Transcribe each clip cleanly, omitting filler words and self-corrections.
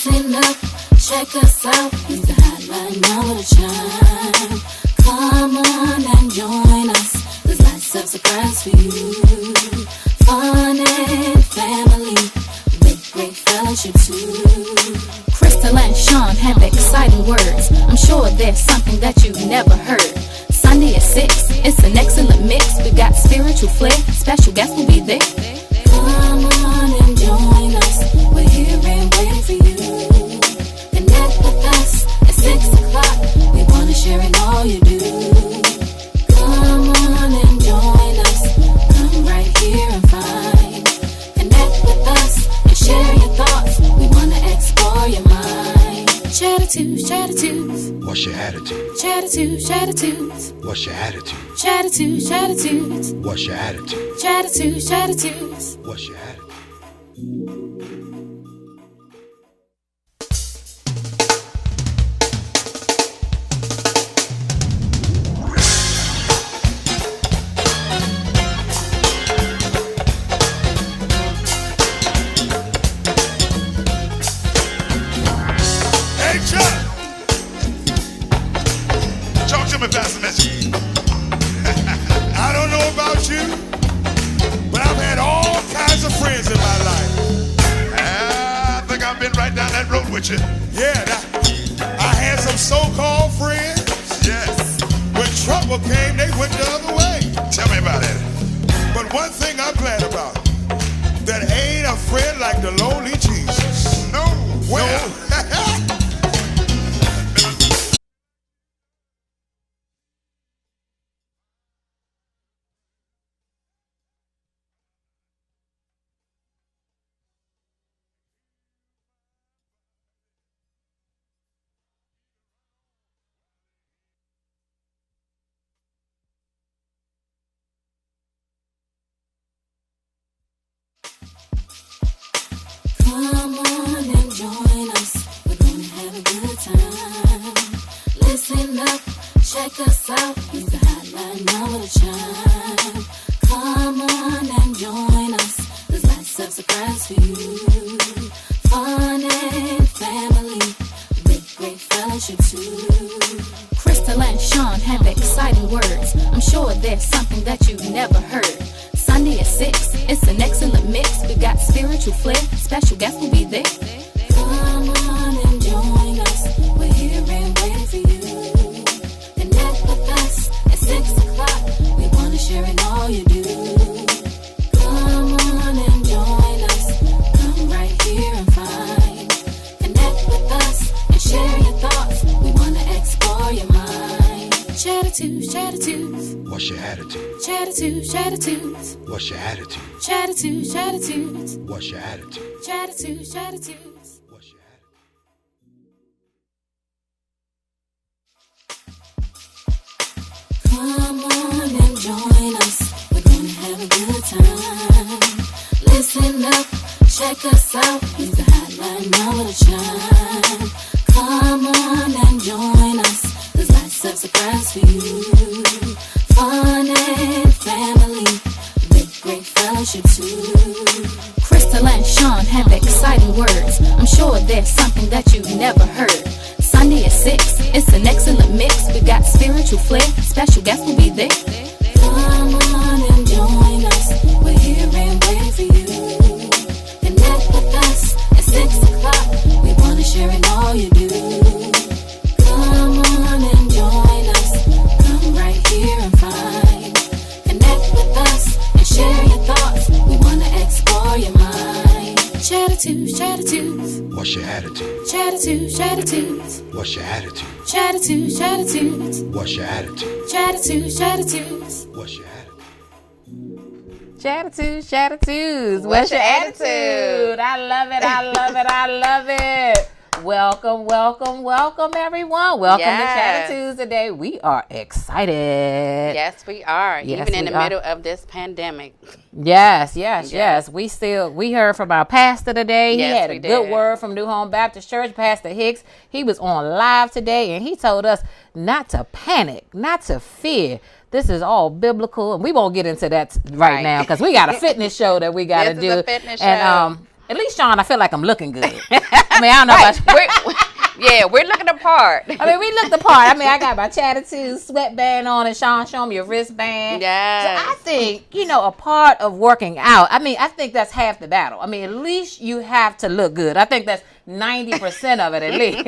Listen up, check us out. Use the hotline now to chime. Come on and join us. There's lots of surprise for you. Fun and family, with great fellowship too. Crystal and Sean have exciting words. I'm sure there's something that you've never heard. Sunday at 6, it's an excellent mix. We got spiritual flair, special guests will be there. Come on and join us. We're here and waiting for you. Connect with us at 6 o'clock. We want to share in all you do. Come on and join us. Come right here and find. Connect with us and share your thoughts. We want to explore your mind. Chattitudes, chattitudes. What's your attitude? Chattitudes, chattitudes. What's your attitude? Chattitudes, chattitudes. What's your attitude? Chattitudes, chattitudes. What's your attitude? Hey, Chuck! Talk to me, Pastor Mitchell. I don't know about you, but I've had all kinds of friends in my life. I think I've been right down that road with you. Yeah, I had some so-called friends. Yes. When trouble came, they went the other way. Tell me about it. But one thing I'm glad about, that ain't a friend like the lonely Jesus. No. Well, Come on and join us. We're gonna have a good time. Listen up, check us out. Use the hotline now to chime. Come on and join us. There's lots of surprise for you. Fun and family, with great fellowship too. Crystal and Sean have exciting words. I'm sure there's something that you've never heard. Sunday at 6, it's an excellent mix. We got spiritual flair, special guests will be there. Come on and join us. We're here and waiting for you. Connect with us at 6 o'clock. We want to share in all you do. Come on and join us. Come right here and find. Connect with us and share your thoughts. We want to explore your mind. Chattitudes, chattitudes. What's your attitude? Chattitudes, chattitudes. What's your attitude? Chattitudes, chattitudes. What's your attitude? Chattitudes, chattitudes. What's your attitude? Come on and join us. We're gonna have a good time. Listen up, check us out. Use the hotline now to chime. Come on and join us. There's lots of surprise for you. Fun and family, with great fellowship too. Crystal and Sean have exciting words. I'm sure there's something that you've never heard. Sunday at 6, it's an excellent mix. We got spiritual flair, special guests will be there. Come on and join us. We're here and waiting for you. Connect with us at 6 o'clock. We want to share in all you do. Come on and join us. Come right here and find. Connect with us and share your thoughts. We want to explore your mind. Chattitudes, chattitudes. What's your attitude? Chattitudes, chattitudes. What's your attitude? Chattitudes, chattitudes. What's your attitude? Chattitudes, chattitudes. What's your attitude? Chattitudes, chattitudes. What's your attitude? I love it, I love it, I love it. Welcome, welcome, welcome, everyone. Welcome to Chattitudes today. We are excited. Yes, we are. Yes, even in we the are. middle of this pandemic. Yes. Yes. We heard from our pastor today. Yes, he had a we good did. word from New Home Baptist Church, Pastor Hicks. He was on live today, and he told us not to panic, not to fear. This is all biblical, and we won't get into that right now because we got a fitness show that we got to This do. is a fitness and show. At least, Sean, I feel like I'm looking good. I mean, I don't know about you. We're looking apart. I mean, we looked the part. I mean, I got my chattitudes sweatband on, and Sean, show me your wristband. Yes. So I think, a part of working out, I mean, I think that's half the battle. I mean, at least you have to look good. I think that's 90% of it at least.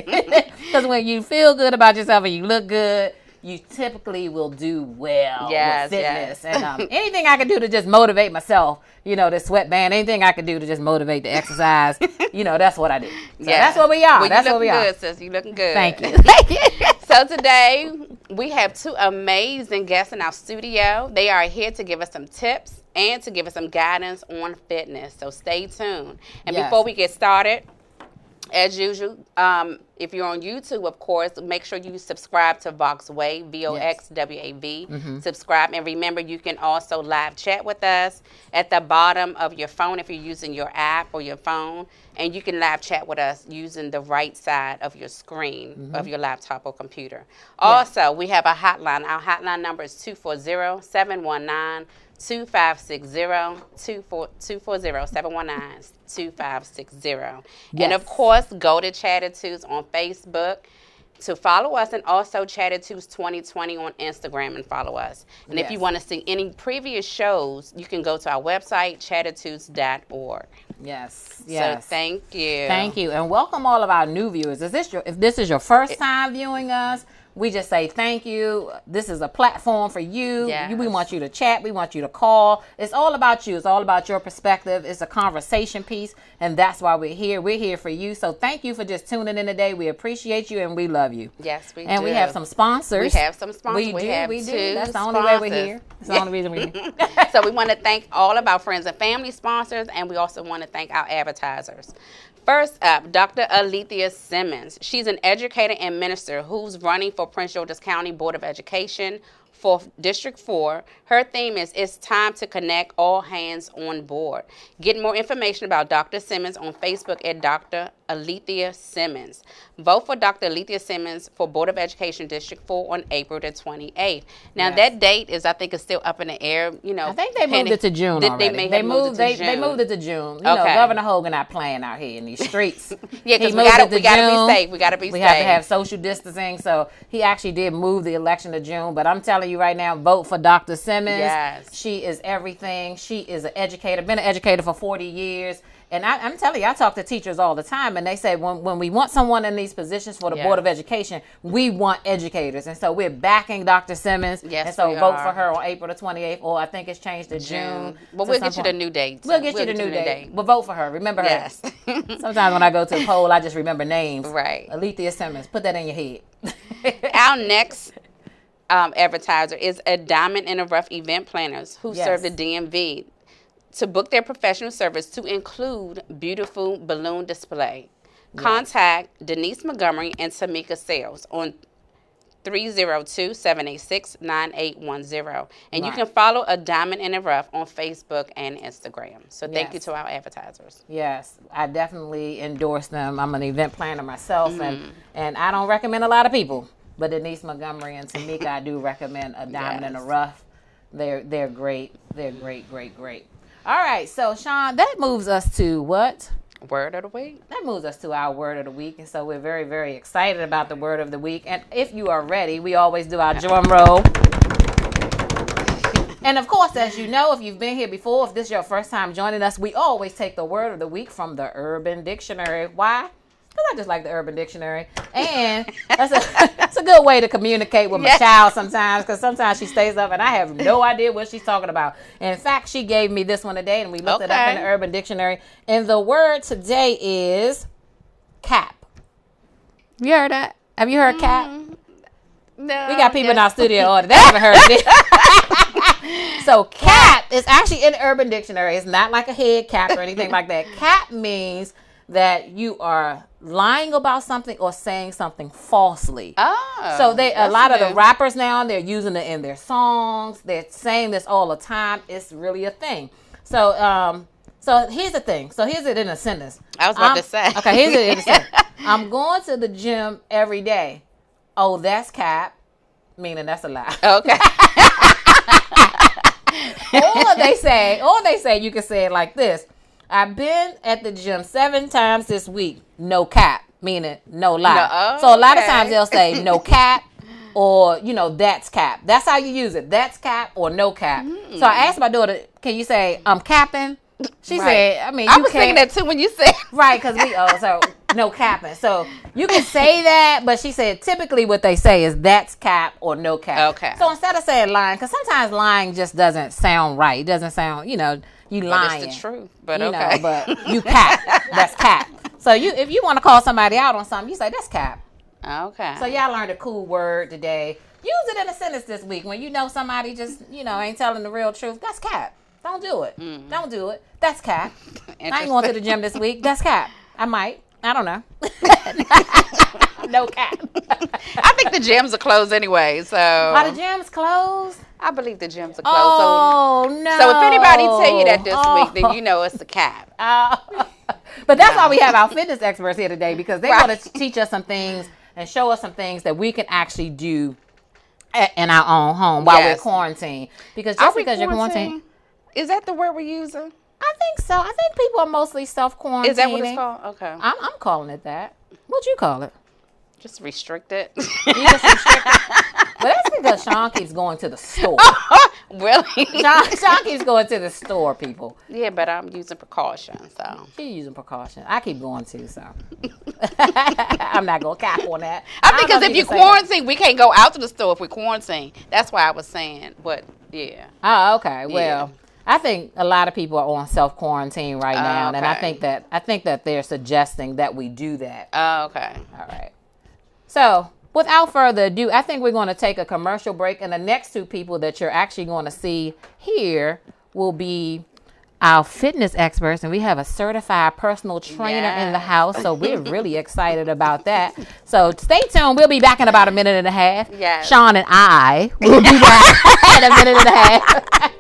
Because when you feel good about yourself and you look good, you typically will do well with fitness. And anything I can do to just motivate myself, the sweatband, anything I can do to just motivate the exercise, that's what I do. So that's what we are. Well, that's what we are. Good, sis. You looking good. Thank you. So today, we have two amazing guests in our studio. They are here to give us some tips and to give us some guidance on fitness. So stay tuned. And before we get started, as usual, if you're on YouTube, of course, make sure you subscribe to Voxwave, VOXWAV. Mm-hmm. Subscribe. And remember, you can also live chat with us at the bottom of your phone if you're using your app or your phone. And you can live chat with us using the right side of your screen of your laptop or computer. Also, we have a hotline. Our hotline number is 240-719-2560, 240-719-2560. And of course, go to Chattitudes on Facebook to follow us, and also Chattitudes 2020 on Instagram and follow us. And if you want to see any previous shows, you can go to our website, chattitudes.org. Yes. So thank you. Thank you. And welcome all of our new viewers. If this is your first time viewing us, we just say thank you. This is a platform for you. Yes. We want you to chat. We want you to call. It's all about you. It's all about your perspective. It's a conversation piece, and that's why we're here. We're here for you. So thank you for just tuning in today. We appreciate you, and we love you. Yes, we do. And we have some sponsors. We have some sponsors. We do. Two That's the only way we're sponsors. here. That's the only reason we're here. So we want to thank all of our friends and family sponsors, and we also want to thank our advertisers. First up, Dr. Alethea Simmons. She's an educator and minister who's running for Prince George's County Board of Education for District 4. Her theme is It's Time to Connect, All Hands on Board. Get more information about Dr. Simmons on Facebook at Dr. Alethea Simmons. Vote for Dr. Alethea Simmons for Board of Education District 4 on April the 28th. Now, that date is still up in the air. I think they moved it to June already. They moved it to June. Governor Hogan not playing out here in these streets. Because we gotta be safe. We gotta be safe. We have to have social distancing. So he actually did move the election to June. But I'm telling you right now, vote for Dr. Simmons. Yes. She is everything. She is an educator. Been an educator for 40 years. And I'm telling you, I talk to teachers all the time, and they say when we want someone in these positions for the Board of Education, we want educators. And so we're backing Dr. Simmons. Yes, and so we vote are. for her on April the 28th, or I think it's changed to June. Well, we'll get you the new date. We'll get you the new date. But vote for her. Remember her. Yes. Sometimes when I go to a poll, I just remember names. Right. Alethea Simmons. Put that in your head. Our next advertiser is a Diamond in the Rough event planners who serve the DMV. To book their professional service to include beautiful balloon display. Contact Denise Montgomery and Tamika Sales on 302-786-9810. And you can follow a Diamond in the Rough on Facebook and Instagram. So thank you to our advertisers. Yes, I definitely endorse them. I'm an event planner myself, and I don't recommend a lot of people. But Denise Montgomery and Tamika, I do recommend a Diamond in the Rough. They're great. They're great. All right, so Sean, that moves us to what? Word of the week. That moves us to our word of the week, and so we're very, very excited about the word of the week. And if you are ready, we always do our drum roll. And of course, as you know, if you've been here before, if this is your first time joining us, we always take the word of the week from the Urban Dictionary. Why? Because I just like the Urban Dictionary. And that's a good way to communicate with my child sometimes, because sometimes she stays up and I have no idea what she's talking about. And in fact, she gave me this one today, and we looked it up in the Urban Dictionary. And the word today is cap. You heard that? Have you heard cap? No. We got people in our studio that haven't heard it. So cap is actually in the Urban Dictionary. It's not like a head cap or anything like that. Cap means that you are lying about something or saying something falsely. Oh, so a lot of the rappers now, they're using it in their songs. They're saying this all the time. It's really a thing. So here's the thing. So here's it in a sentence. I was about to say. Okay, here's it in a sentence. I'm going to the gym every day. Oh, that's cap, meaning that's a lie. Okay. Or they say, you can say it like this. I've been at the gym 7 times this week. No cap, meaning no lie. No, oh, so a lot of okay. times they'll say no cap or, that's cap. That's how you use it. That's cap or no cap. So I asked my daughter, can you say I'm capping? She said, I mean, I you was thinking can't. that too when you said. Right, because so no capping. So you can say that, but she said typically what they say is that's cap or no cap. Okay. So instead of saying lying, because sometimes lying just doesn't sound right. It doesn't sound, you lying. But it's the truth. But okay. But you cap. That's cap. So if you want to call somebody out on something, you say that's cap. Okay. So y'all learned a cool word today. Use it in a sentence this week when you know somebody just, ain't telling the real truth. That's cap. Don't do it. Don't do it. That's cap. I ain't going to the gym this week. That's cap. I might. I don't know. No cap. I think the gyms are closed anyway, so. Are the gyms closed? I believe the gyms are closed. Oh, no. So if anybody tell you that this week, then you know it's a cap. But that's why we have our fitness experts here today, because they want to teach us some things and show us some things that we can actually do in our own home while we're quarantined. Because just because you're quarantined. Is that the word we're using? I think so. I think people are mostly self-quarantining. Is that what it's called? Okay. I'm calling it that. What'd you call it? Just restricted. You just restricted? But that's because Sean keeps going to the store. Really? Sean keeps going to the store, people. Yeah, but I'm using precaution, so. She's using precaution. I keep going too, so. I'm not going to cap on that. I think because if you quarantine, we can't go out to the store if we quarantine. That's why I was saying, but yeah. Oh, okay. Well, I think a lot of people are on self-quarantine right now, and I think that they're suggesting that we do that. Oh, okay. All right. So, without further ado, I think we're going to take a commercial break, and the next 2 people that you're actually going to see here will be our fitness experts, and we have a certified personal trainer in the house, so we're really excited about that. So stay tuned. We'll be back in about a minute and a half. Yes. Sean and I will be back in a minute and a half.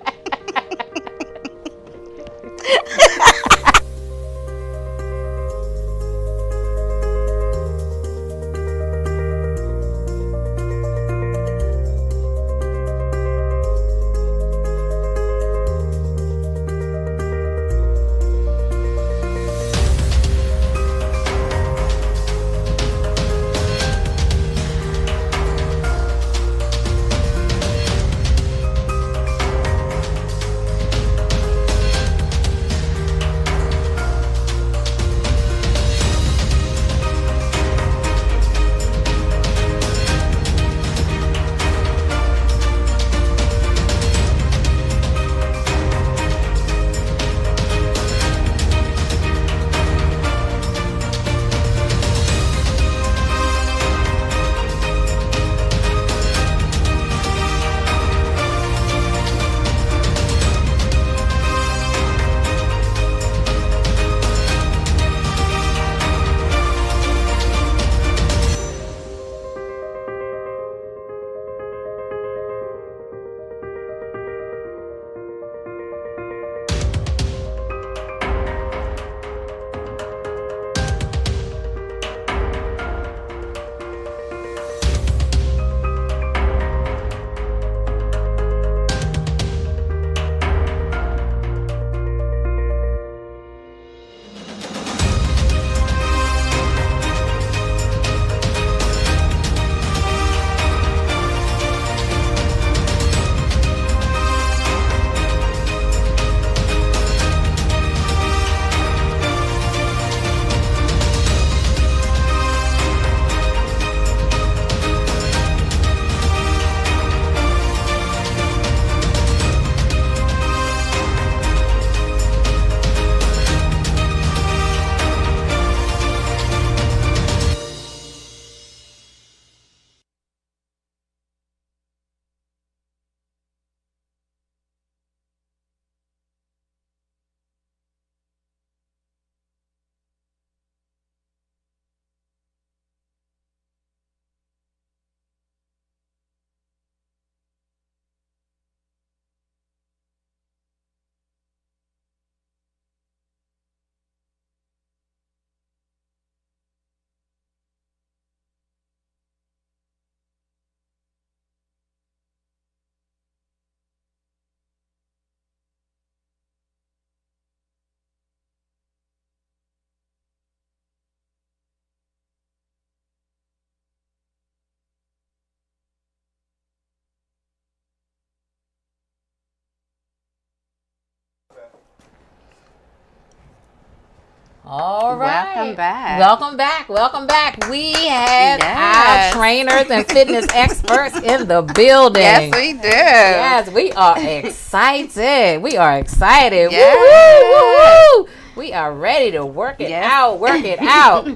All right. Welcome back. Welcome back. Welcome back. We have our trainers and fitness experts in the building. Yes, we do. Yes, we are excited. We are excited. Yes. Woo, woo, woo. We are ready to work it out. Work it out.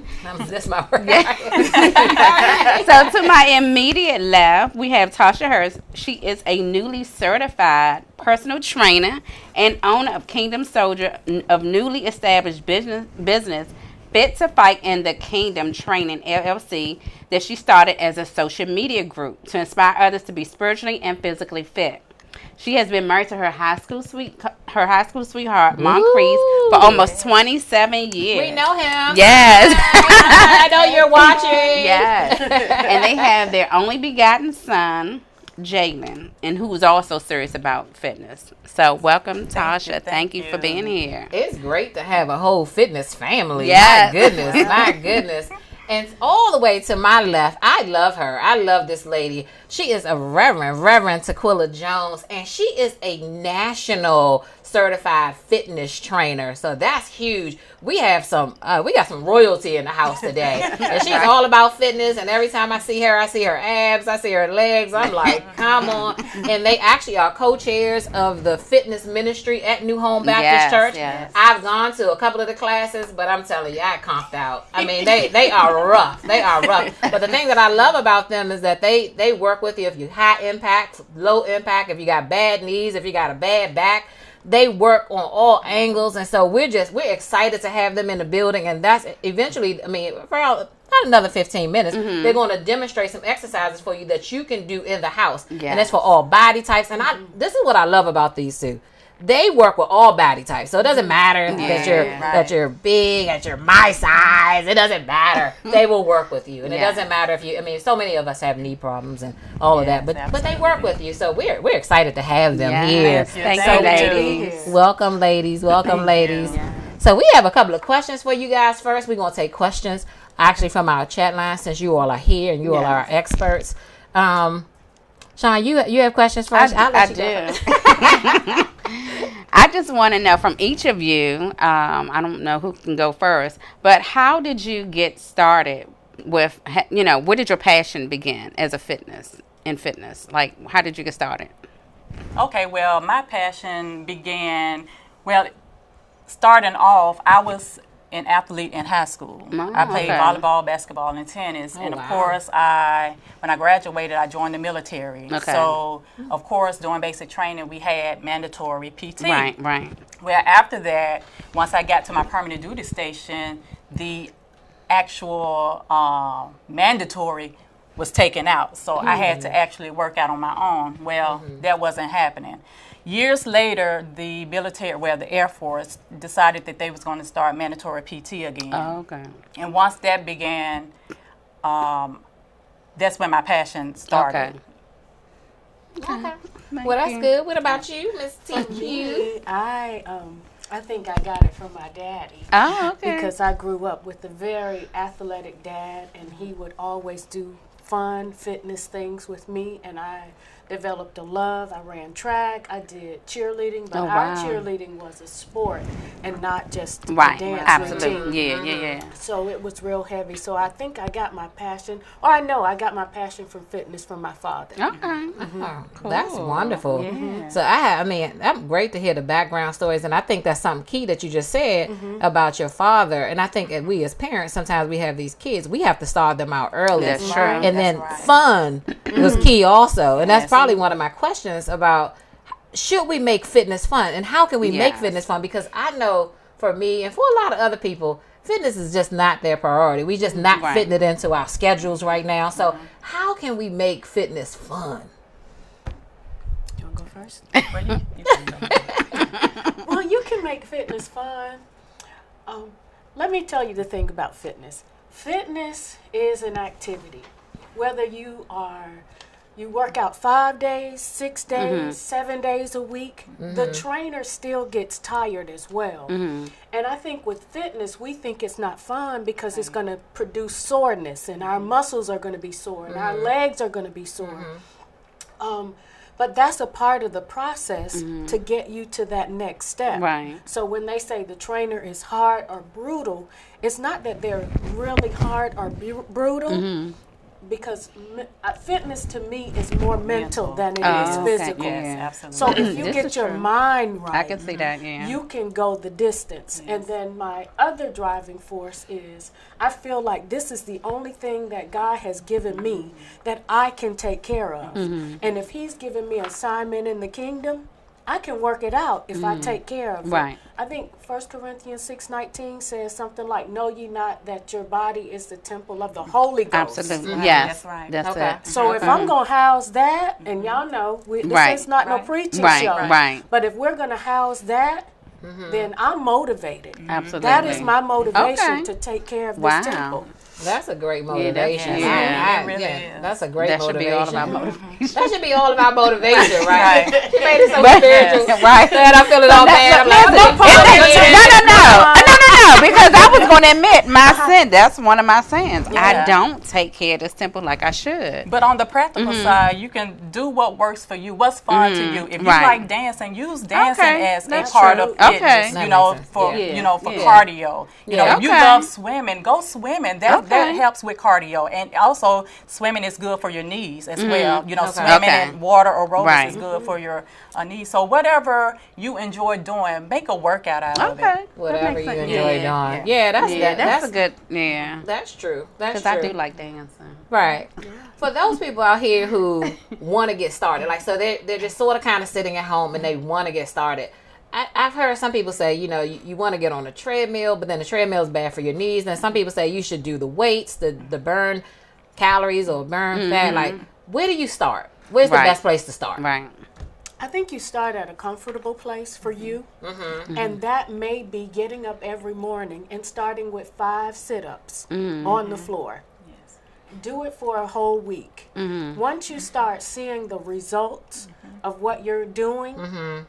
That's my word. So to my immediate left, we have Tasha Hurst. She is a newly certified personal trainer and owner of Kingdom Soldier of newly established business Fit to Fight in the Kingdom Training LLC that she started as a social media group to inspire others to be spiritually and physically fit. She has been married to her high school sweetheart, Moncrief, for almost 27 years. We know him. Yes. I know you're watching. Yes. And they have their only begotten son, Jalen, and who is also serious about fitness. So welcome, Tasha. Thank you for being here. It's great to have a whole fitness family. Yes. My goodness. My goodness. And all the way to my left, I love her. I love this lady. She is a Reverend TaQuila Jones, and she is a national certified fitness trainer. So that's huge. We got some royalty in the house today. And she's all about fitness, and every time I see her abs, I see her legs. I'm like, come on. And they actually are co-chairs of the fitness ministry at New Home Baptist Church. Yes. I've gone to a couple of the classes, but I'm telling you, I comped out. I mean, they are rough. They are rough. But the thing that I love about them is that they work with you if you high impact, low impact, if you got bad knees, if you got a bad back. They work on all angles, and so we're excited to have them in the building. And that's eventually, I mean, for about another 15 minutes, they're going to demonstrate some exercises for you that you can do in the house. Yes. And it's for all body types. And this is what I love about these two. They work with all body types, so it doesn't matter that you're big, that you're my size. It doesn't matter. They will work with you, and it doesn't matter if you. I mean, so many of us have knee problems and all of that, but they work with you. So we're excited to have them here. Thank you, ladies. Welcome, ladies. Welcome, ladies. So we have a couple of questions for you guys. First, we're gonna take questions actually from our chat line since you all are here and you all are our experts. Sean, you have questions for us? I do. I just want to know from each of you, I don't know who can go first, but how did you get started with, where did your passion begin as a fitness? Like, how did you get started? Okay, well, my passion began, starting off, I was an athlete in high school. I played volleyball, basketball, and tennis. And of course, when I graduated, I joined the military. So, of course, during basic training, we had mandatory PT. Right. Well, after that, once I got to my permanent duty station, the actual mandatory was taken out. So I had to actually work out on my own. Well, that wasn't happening. Years later, the military, the Air Force, decided that they was going to start mandatory PT again. Oh, okay. And once that began, that's when my passion started. Okay. Well, that's good. What about you, Miss TQ? I think I got it from my daddy. Oh, okay. Because I grew up with a very athletic dad, and he would always do fun fitness things with me, and I developed a love. I ran track. I did cheerleading, but our cheerleading was a sport and not just a dance routine. Yeah. So it was real heavy. So I think I got my passion, or I know I got my passion from fitness from my father. Okay. Cool. That's wonderful. Yeah. So I'm great to hear the background stories, and I think that's something key that you just said about your father. And I think that we as parents, sometimes we have these kids, we have to start them out early. That's true. And then fun was key also. And that's probably one of my questions about, should we make fitness fun, and how can we make fitness fun? Because I know for me and for a lot of other people, fitness is just not their priority. We just not fitting it into our schedules right now. So how can we make fitness fun? You want to go first? You Well, you can make fitness fun. Let me tell you the thing about fitness. Fitness is an activity. Whether you work out 5 days, 6 days, 7 days a week, the trainer still gets tired as well. And I think with fitness, we think it's not fun because it's going to produce soreness, and our muscles are going to be sore, and our legs are going to be sore. But that's a part of the process to get you to that next step. Right. So when they say the trainer is hard or brutal, it's not that they're really hard or brutal, because fitness to me is more mental than it is physical. Yes, absolutely. So if you This get is your true. mind right, I can see that, yeah. you can go the distance. And then my other driving force is I feel like this is the only thing that God has given me that I can take care of. And if he's given me assignment in the kingdom, I can work it out if I take care of Right. it. I think 1 Corinthians 6:19 says something like, "Know ye not that your body is the temple of the Holy Ghost?" Absolutely. Right, Yes. that's right. That's Okay. it. So if I'm going to house that, and y'all know, this Right. is not no Right. preaching Right, show. right. But if we're going to house that, then I'm motivated. Absolutely. That is my motivation Okay. to take care of Wow. this temple. That's a great motivation. yeah. It really is. That's a great That should motivation. be all about motivation. That should be all about motivation, right? Right. She made it so But- spiritual. right. That I feel it all bad. I'm like, No, because I was going to admit my sin. That's one of my sins. I Yeah. don't take care of this temple like I should. But on the practical side, you can do what works for you, what's fun to you. If you Right. like dancing, use dancing Okay, as a that's part true. of fitness. Okay. You That know, makes sense. for Yeah. you know, for Yeah. cardio. You know, Yeah. if you Okay. love swimming, go swimming. That Okay. helps with cardio, and also swimming is good for your knees as well. You know, Okay. swimming Okay. in water or aerobics Right. is good for your knees. So whatever you enjoy doing, make a workout out of it. Okay. whatever you sense. enjoy Yeah. doing. Yeah, that's Yeah, that, that's a good, yeah. That's true. That's Because true. I do like dancing. Right. For those people out here who want to get started, like, so they're just sort of kind of sitting at home and they want to get started. I've heard some people say, you know, you want to get on a treadmill, but then the treadmill is bad for your knees. And some people say you should do the weights, the burn calories or burn fat. Like, where do you start? Where's the Right. best place to start? Right. I think you start at a comfortable place for you, and that may be getting up every morning and starting with 5 sit-ups on the floor. Yes. Do it for a whole week. Once you start seeing the results of what you're doing,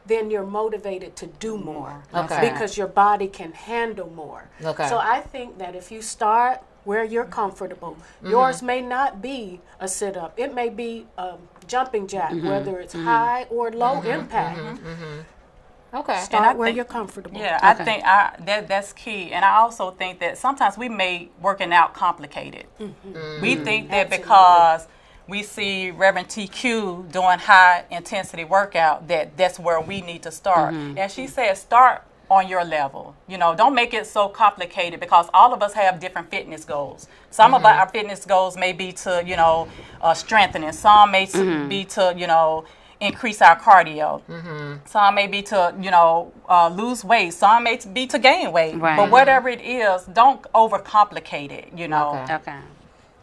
then you're motivated to do more Okay. because your body can handle more. Okay. So I think that if you start where you're comfortable, yours may not be a sit-up. It may be a jumping jack, whether it's high or low impact. Okay. Start I where think- you're comfortable. Yeah, I think that's key. And I also think that sometimes we make working out complicated. We think that Absolutely. because we see Reverend TQ doing high intensity workout, that's where we need to start. As she said, start on your level. You know, don't make it so complicated because all of us have different fitness goals. Some of our fitness goals may be to, you know, strengthening. Some may be to, you know, increase our cardio. Some may be to, you know, lose weight. Some may be to gain weight. Right. But whatever it is, don't overcomplicate it, you know. Okay. Okay.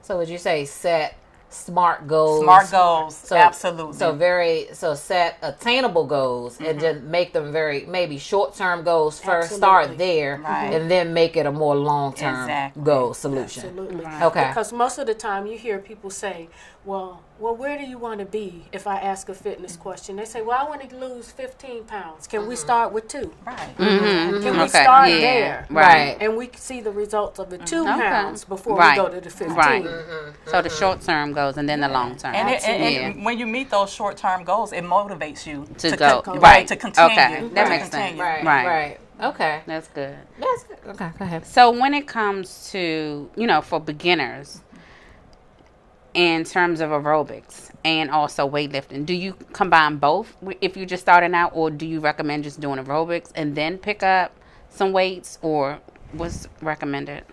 So would you say set smart goals? Smart goals, absolutely. So set attainable goals and just make them maybe short-term goals first. Start Absolutely. there, Right. and then make it a more long-term Exactly. goal solution. Absolutely. Okay. Because most of the time you hear people say, well, where do you want to be? If I ask a fitness question, they say, well, I want to lose 15 pounds. Can we start with 2? Right. Can we Okay. start Yeah. there? Right. And we see the results of the 2 Okay. pounds before Right. we go to the 15. Right. So the short term goes and then the long term. And when you meet those short-term goals, it motivates you To go. right, to continue. Okay. That to makes sense. continue. Right. Right. Right. Okay. That's good. That's good. Okay. Go ahead. So when it comes to, you know, for beginners in terms of aerobics and also weightlifting, do you combine both if you're just starting out, or do you recommend just doing aerobics and then pick up some weights, or what's recommended?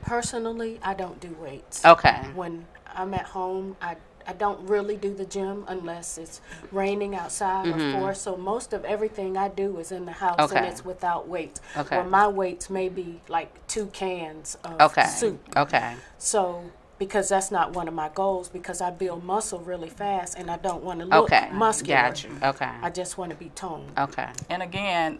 Personally, I don't do weights. Okay. When I'm at home, I don't really do the gym unless it's raining outside or forced. So most of everything I do is in the house, and Okay. it's without weights. Okay. Or my weights may be like 2 cans of Okay. soup. Okay. So because that's not one of my goals, because I build muscle really fast and I don't want to look Okay. muscular. Got you. Okay. I just want to be toned. Okay. And again,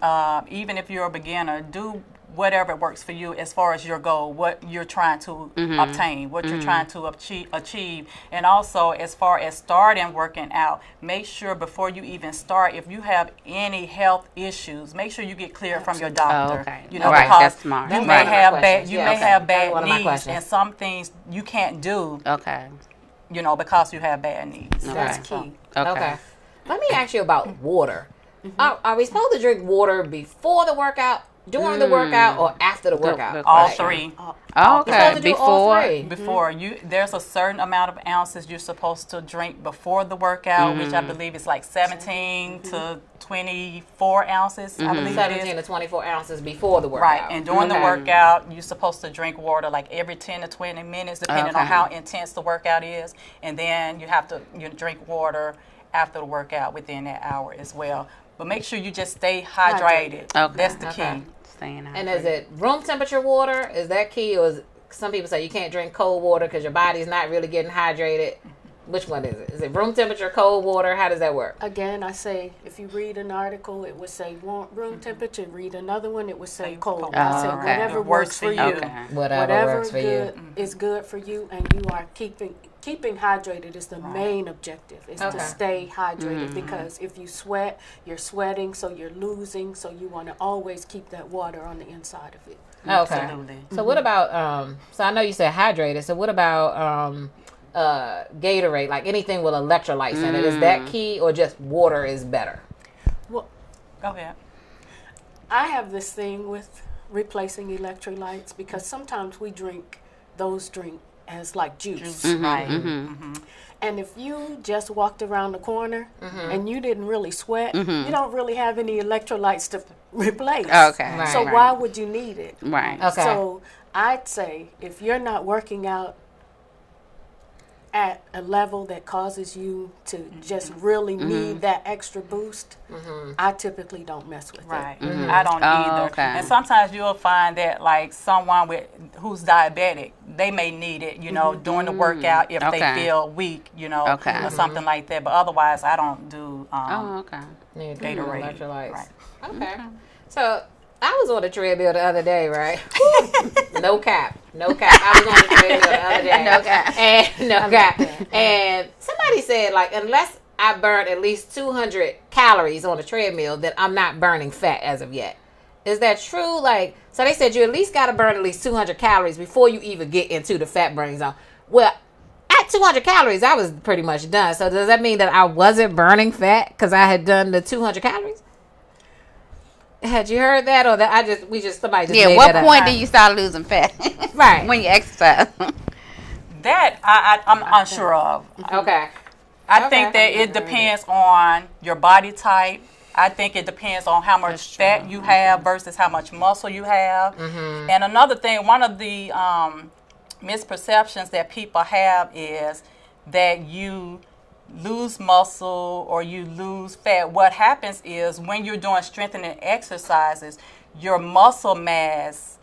even if you're a beginner, do whatever works for you as far as your goal, what you're trying to obtain, what you're trying to achieve. And also, as far as starting working out, make sure before you even start, if you have any health issues, make sure you get cleared from your doctor. Oh, okay. You know, Right, because that's smart. you That's may one of my have questions. bad, you Yeah, may okay. have That's one bad of my knees, questions. and some things you can't do Okay. because you have bad knees. That's key. Okay. Let me ask you about water. Are we supposed to drink water before the workout, during the workout, or after the workout? All three. Okay, Before there's a certain amount of ounces you're supposed to drink before the workout, which I believe is like 17 to 24 ounces. I believe 17 to 24 ounces before the workout. Right, and during the workout, you're supposed to drink water like every 10 to 20 minutes, depending on how intense the workout is, and then you have to drink water after the workout within that hour as well. But make sure you just stay hydrated. Okay. That's the key. Staying hydrated. And is it room temperature water? Is that key? Or some people say you can't drink cold water because your body's not really getting hydrated. Which one is it? Is it room temperature, cold water? How does that work? Again, I say if you read an article, it would say room temperature. Read another one, it would say cold. I say whatever works for you. Okay. Whatever works for you. Is good for you, and you are keeping hydrated is the main objective. Is to stay hydrated because if you sweat, you're sweating, so you're losing. So you want to always keep that water on the inside of it. Okay. Absolutely. So what about? So I know you said hydrated. So what about? Gatorade, like anything with electrolytes in it, is that key or just water is better? Well, go ahead. I have this thing with replacing electrolytes because sometimes we drink those drinks as like juice. Right. And if you just walked around the corner and you didn't really sweat, you don't really have any electrolytes to replace. Okay. So why would you need it? Right. Okay. So I'd say if you're not working out at a level that causes you to just really need that extra boost, I typically don't mess with it. I don't either. Okay. And sometimes you'll find that like someone who's diabetic, they may need it, during the workout if they feel weak, or something like that. But otherwise, I don't do Gatorade. Electrolytes. Right. Okay. So I was on the treadmill the other day, right? No cap. I was on the treadmill the other day. No cap. And somebody said, like, unless I burn at least 200 calories on the treadmill, that I'm not burning fat as of yet. Is that true? Like, so they said you at least got to burn at least 200 calories before you even get into the fat burning zone. Well, at 200 calories, I was pretty much done. So does that mean that I wasn't burning fat because I had done the 200 calories? Had you heard that, or that somebody just made what that point up? do you start losing fat? Right. When you exercise. That I'm unsure of. Okay. I think that it depends on your body type. I think it depends on how much fat you have versus how much muscle you have. And another thing, one of the misperceptions that people have is that you lose muscle or you lose fat. What happens is when you're doing strengthening exercises, your muscle mass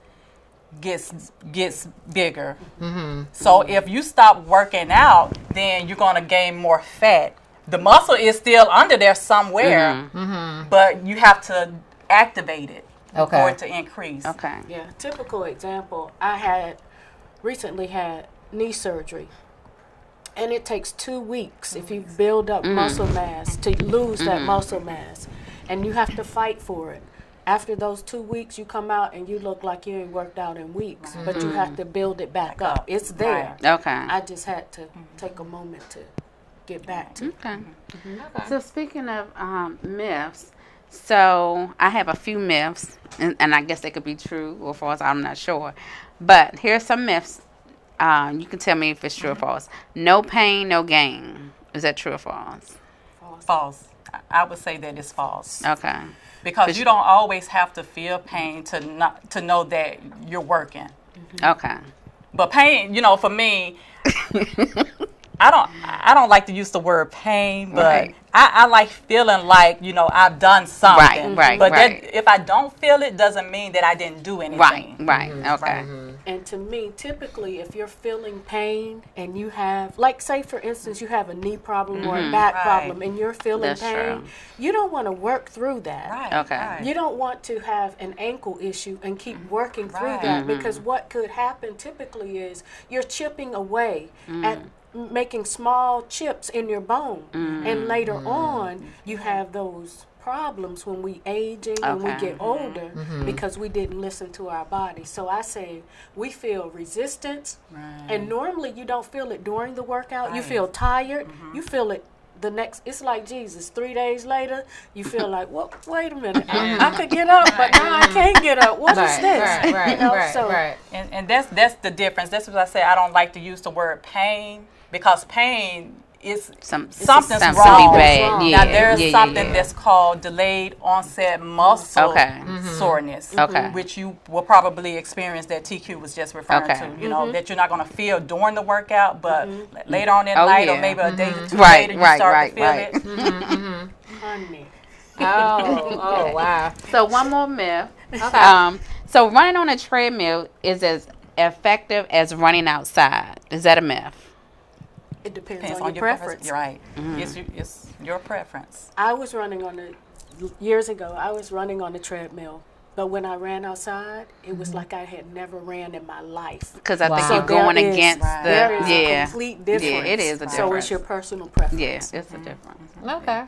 gets bigger. So if you stop working out, then you're going to gain more fat. The muscle is still under there somewhere, but you have to activate it for it to increase. Okay. Yeah, typical example, I recently had knee surgery. And it takes 2 weeks if you build up muscle mass to lose that muscle mass. And you have to fight for it. After those 2 weeks, you come out and you look like you ain't worked out in weeks. But you have to build it back up. It's there. Okay. I just had to take a moment to get back to it. Okay. So speaking of myths, so I have a few myths, and I guess they could be true or false. I'm not sure. But here's some myths. You can tell me if it's true or false. No pain, no gain. Is that true or false? False. I would say that it's false. Okay. Because you don't always have to feel pain to know that you're working. Okay. But pain, for me, I don't like to use the word pain, but I like feeling like, I've done something. Right. But if I don't feel it, doesn't mean that I didn't do anything. Right. Okay. And to me, typically, if you're feeling pain and you have, like, say, for instance, you have a knee problem or a back problem and you're feeling pain, you don't want to work through that. Right. Okay. Right. You don't want to have an ankle issue and keep working through that because what could happen typically is you're chipping away making small chips in your bone. And later on, you have those problems when we aging, when we get older, because we didn't listen to our body. So I say we feel resistance, and normally you don't feel it during the workout. You feel tired. You feel it the next. It's like Jesus. 3 days later, you feel like, well, wait a minute, I could get up, but now I can't get up. What is this? And that's the difference. That's what I say. I don't like to use the word pain, because pain is something's wrong. Bad. Yeah, now there's something that's called delayed onset muscle soreness, which you will probably experience, that TQ was just referring to. You know, that you're not going to feel during the workout, but later on in the night, or maybe a day or two later, you start to feel it. Honey. Oh, wow. So one more myth. So running on a treadmill is as effective as running outside. Is that a myth? It depends on your preference. You're right. It's your preference. I was running years ago, I was running on the treadmill. But when I ran outside, it was like I had never ran in my life. Because I think you're going against there is a complete difference. Yeah, it is a difference. So it's your personal preference. Yeah, it's a difference. Okay.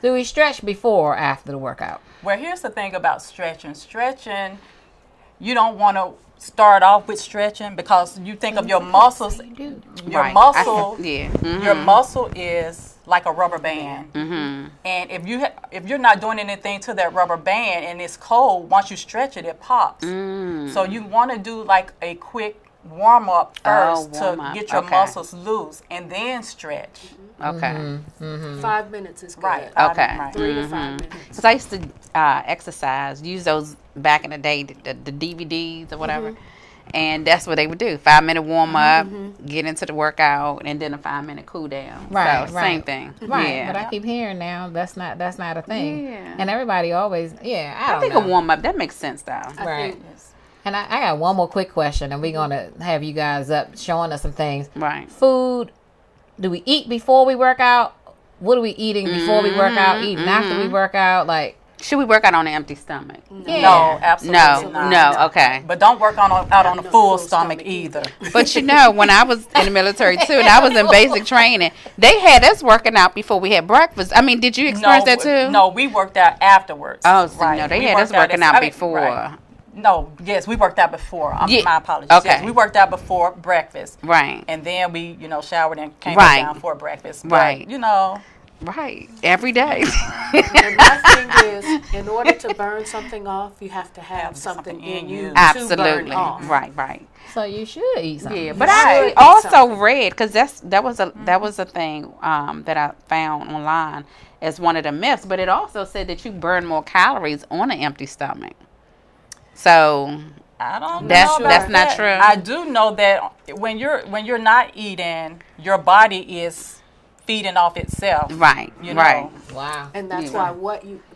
Do we stretch before or after the workout? Well, here's the thing about stretching. Stretching, you don't want to start off with stretching, because you think of your muscles. Your muscle is like a rubber band, and if you're not doing anything to that rubber band and it's cold, once you stretch it, it pops. So you want to do like a quick warm up first to get your muscles loose, and then stretch. 5 minutes is good. Right. 3 to 5 minutes. Because I used to exercise, use those back in the day, the DVDs or whatever. And that's what they would do. 5 minute warm up, get into the workout, and then a 5 minute cool down. So same thing. Right. But I keep hearing now that's not a thing. Yeah. And everybody always I think know. a warm up, that makes sense though. Right. And I got one more quick question, and we're gonna have you guys up showing us some things. Right. Food. Do we eat before we work out? What are we eating before we work out? Eating after we work out? Like, should we work out on an empty stomach? No, absolutely not. No, okay. But don't work out on a full stomach either. But when I was in the military too, and I was in basic training, they had us working out before we had breakfast. I mean, did you experience that too? No, we worked out afterwards. Oh, so no, they had us working out before. Right. No, yes, we worked out before. My apologies. Okay. Yes, we worked out before breakfast. Right. And then we, showered and came back down for breakfast. But, Right. Every day. And my thing is, in order to burn something off, you have to have something in you to burn off. Right. so you should eat something. Yeah, but I also read, because that was a thing that I found online as one of the myths. But it also said that you burn more calories on an empty stomach. So I don't know. That's not true. I do know that when you're not eating, your body is feeding off itself. Right. Right. Wow. And that's why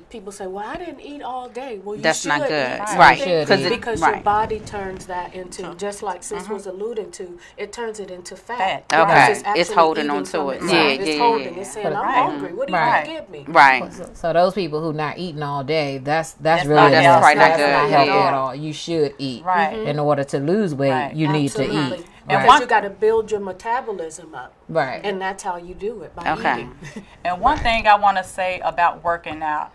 people say, well, I didn't eat all day. Well, you that's should not good. Eat Right. Because your body turns that into, just like Sis was alluding to, it turns it into fat. Okay. It's holding on to it. It's holding. It's saying, I'm hungry. What do you want to give me? Right. So those people who not eating all day, that's really that's probably not good. Not healthy at all. You should eat. Right. In order to lose weight, you need to eat. Because you got to build your metabolism up. Right. And that's how you do it, by eating. And one thing I want to say about working out,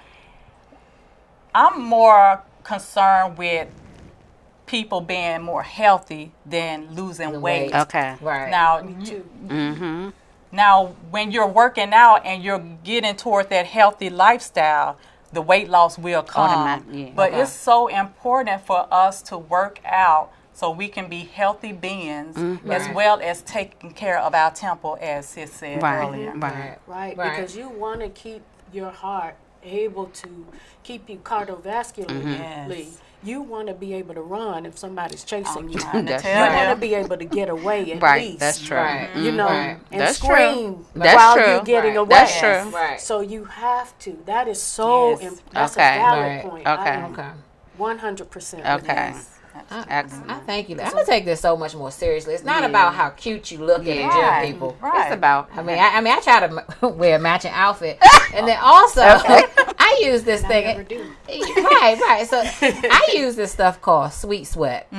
I'm more concerned with people being more healthy than losing weight. Okay. Right. Now, when you're working out and you're getting toward that healthy lifestyle, the weight loss will come. But it's so important for us to work out so we can be healthy beings, as well as taking care of our temple, as Sis said earlier. Right. Because you want to keep your heart able to keep you cardiovascularly. You want to be able to run if somebody's chasing you. You want to be able to get away at least. That's true. And that's scream true. while you're getting away. That's true. Right. So you have to. That is so that's a valid point. Okay. 100%. Okay. I thank you. I'm gonna take this so much more seriously. It's not about how cute you look at the gym, people. It's about. I mean, I try to wear a matching outfit, and then also I use this thing. Never do. Right. So I use this stuff called Sweet Sweat.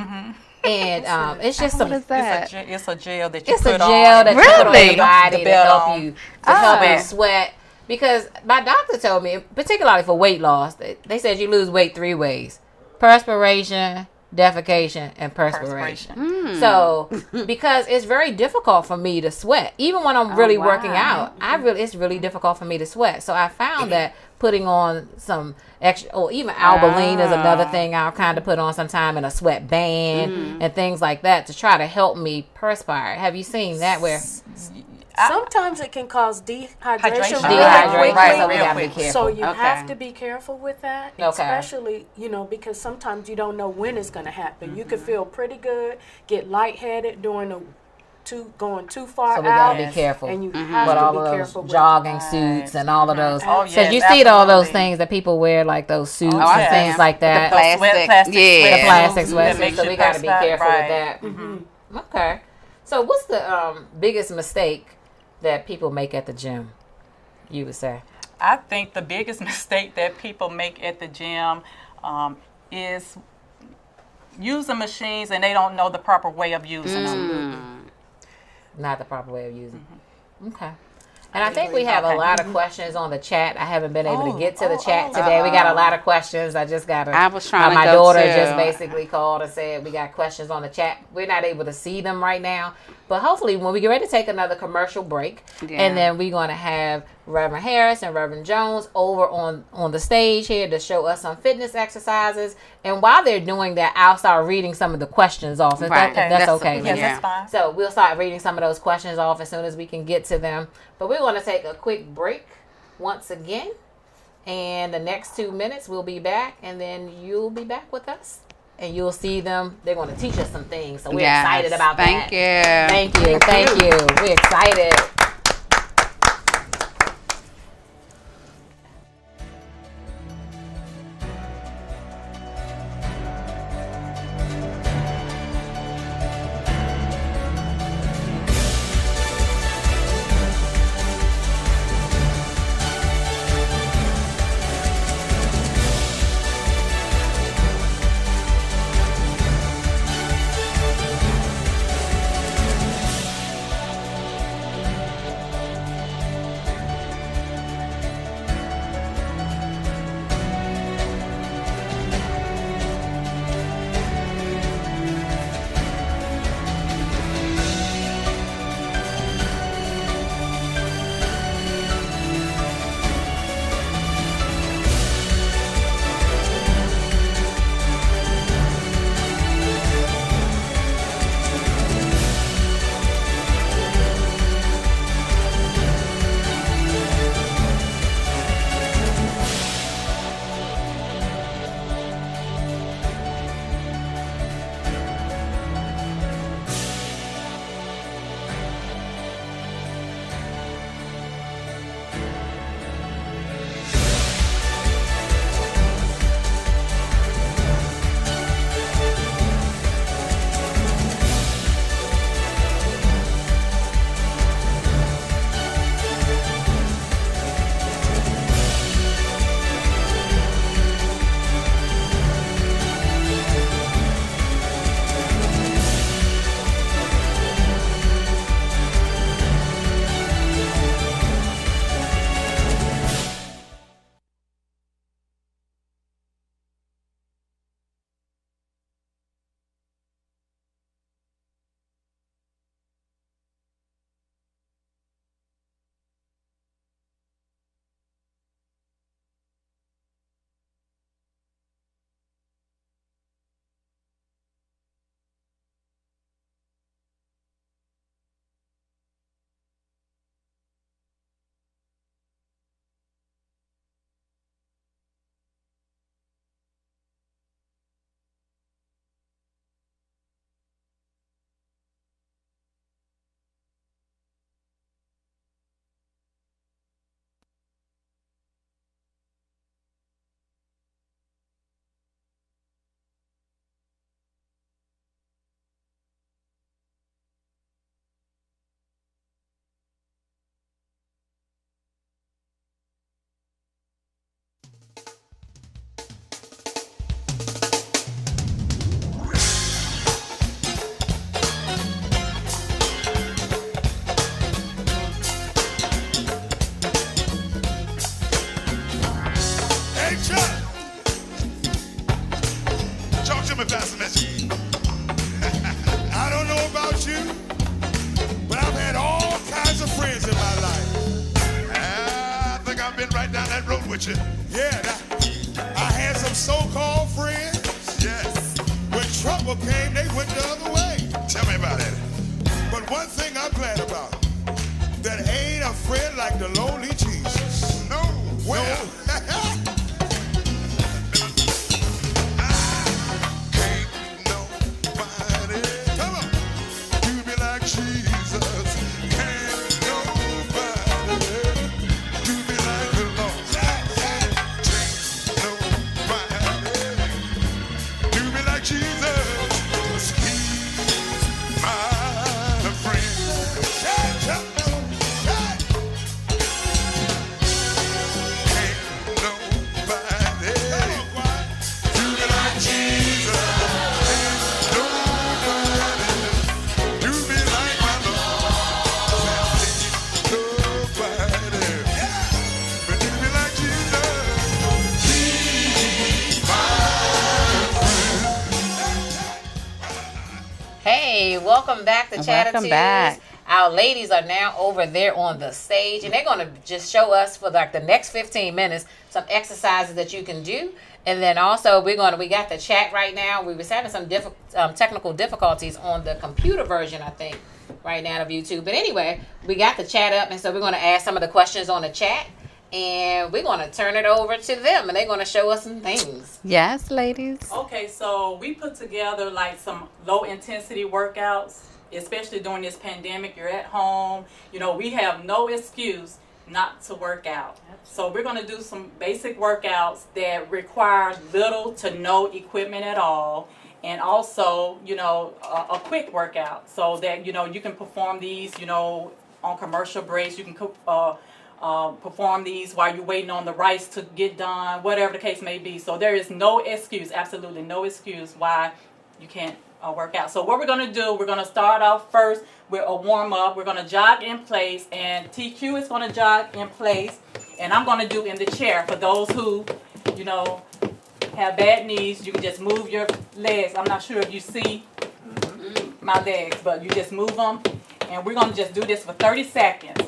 And it's just What some. is that? It's a gel that you It's a put gel on. that you put on Really? your body The to belt help on. you help you Oh. sweat. Because my doctor told me, particularly for weight loss, they said you lose weight 3 ways: perspiration, defecation, and perspiration. So because it's very difficult for me to sweat, even when I'm really working out, it's really difficult for me to sweat. So I found that putting on some extra, or even Albaline is another thing I'll kind of put on sometime, and a sweat band and things like that to try to help me perspire. Have you seen that where? Sometimes it can cause dehydration really Dehydration, quickly. right, so we real gotta be quick. careful. So you Okay. have to be careful with that, Okay. especially, because sometimes you don't know when it's going to happen. You could feel pretty good, get lightheaded during going too far So we out. gotta be careful And you with have all to of be those careful with jogging suits and all of those. Oh, Because yes, you see all those absolutely. things that people wear, like those suits Oh, and yes. things like that. Plastic, Plastic yeah. The plastic That sweatsuits. makes So you we got to be perspire, careful right. with that. Okay. So what's the biggest mistake that people make at the gym, you would say? I think the biggest mistake that people make at the gym is using machines and they don't know the proper way of using them. Not the proper way of using. Okay. And I think we have a lot of questions on the chat. I haven't been able to get to the chat today. We got a lot of questions. I just got to. I was trying to my go daughter too. just basically called and said we got questions on the chat. We're not able to see them right now. But hopefully when we get ready to take another commercial break, and then we're going to have Reverend Harris and Reverend Jones over on the stage here to show us some fitness exercises. And while they're doing that, I'll start reading some of the questions off. If that's okay. Yes, Yeah. that's fine. So we'll start reading some of those questions off as soon as we can get to them. But we're going to take a quick break once again. And the next 2 minutes we'll be back, and then you'll be back with us. And you'll see them. They're going to teach us some things. So we're excited about Thank that. you. Thank you. We're excited. been right down that road with you. Yeah, I had some so-called friends. Yes. When trouble came, they went the other way. Tell me about it. But one thing I'm glad about, that ain't a friend like the lonely Jesus. No. Well. Welcome back to Chattitudes. Welcome back. Our ladies are now over there on the stage, and they're going to just show us for like the next 15 minutes some exercises that you can do. And then also we got the chat right now. We was having some technical difficulties on the computer version, I think, right now of YouTube. But anyway, we got the chat up, and so we're going to ask some of the questions on the chat. And we're going to turn it over to them, and they're going to show us some things. Yes, ladies. Okay, so we put together like some low intensity workouts, especially during this pandemic. You're at home. You know, we have no excuse not to work out. So we're going to do some basic workouts that require little to no equipment at all. And also, you know, a quick workout so that, you know, you can perform these, you know, on commercial breaks. You can perform these while you're waiting on the rice to get done, whatever the case may be. So there is no excuse, absolutely no excuse why you can't work out. So what we're going to do, we're going to start off first with a warm-up. We're going to jog in place, and TQ is going to jog in place, and I'm going to do in the chair. For those who, you know, have bad knees, you can just move your legs. I'm not sure if you see my legs, but you just move them, and we're going to just do this for 30 seconds.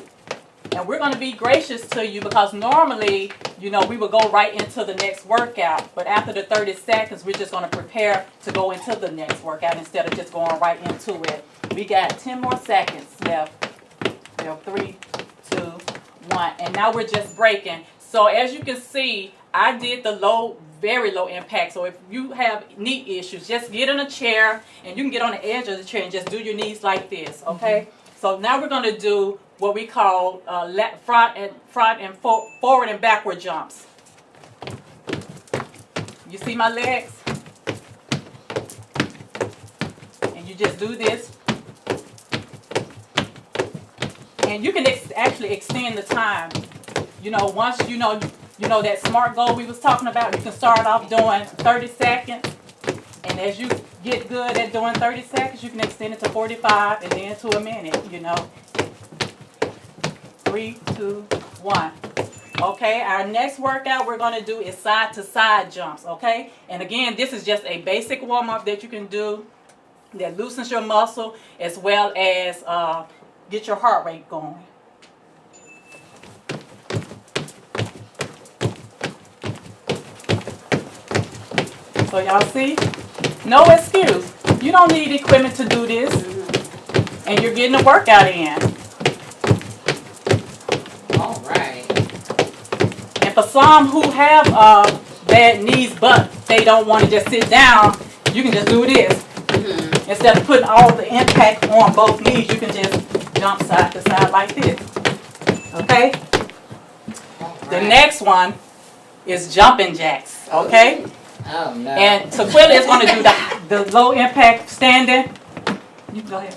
And we're going to be gracious to you because normally, you know, we would go right into the next workout. But after the 30 seconds, we're just going to prepare to go into the next workout instead of just going right into it. We got 10 more seconds left. 3, 2, 1. And now we're just breaking. So as you can see, I did the very low impact. So if you have knee issues, just get in a chair and you can get on the edge of the chair and just do your knees like this, okay? So now we're going to do what we call front and forward and backward jumps. You see my legs? And you just do this. And you can actually extend the time. You know, once you know that SMART goal we was talking about, you can start off doing 30 seconds. And as you get good at doing 30 seconds, you can extend it to 45 and then to a minute, you know. 3, 2, 1. Okay, our next workout we're going to do is side to side jumps, okay? And again, this is just a basic warm-up that you can do that loosens your muscle as well as get your heart rate going. So y'all see? No excuse. You don't need equipment to do this. And you're getting a workout in. All right. And for some who have bad knees but they don't want to just sit down, you can just do this. Instead of putting all the impact on both knees, you can just jump side to side like this. Okay? Right. The next one is jumping jacks. Okay? Oh, no. And TaQuila is going to do the low impact standing. You go ahead.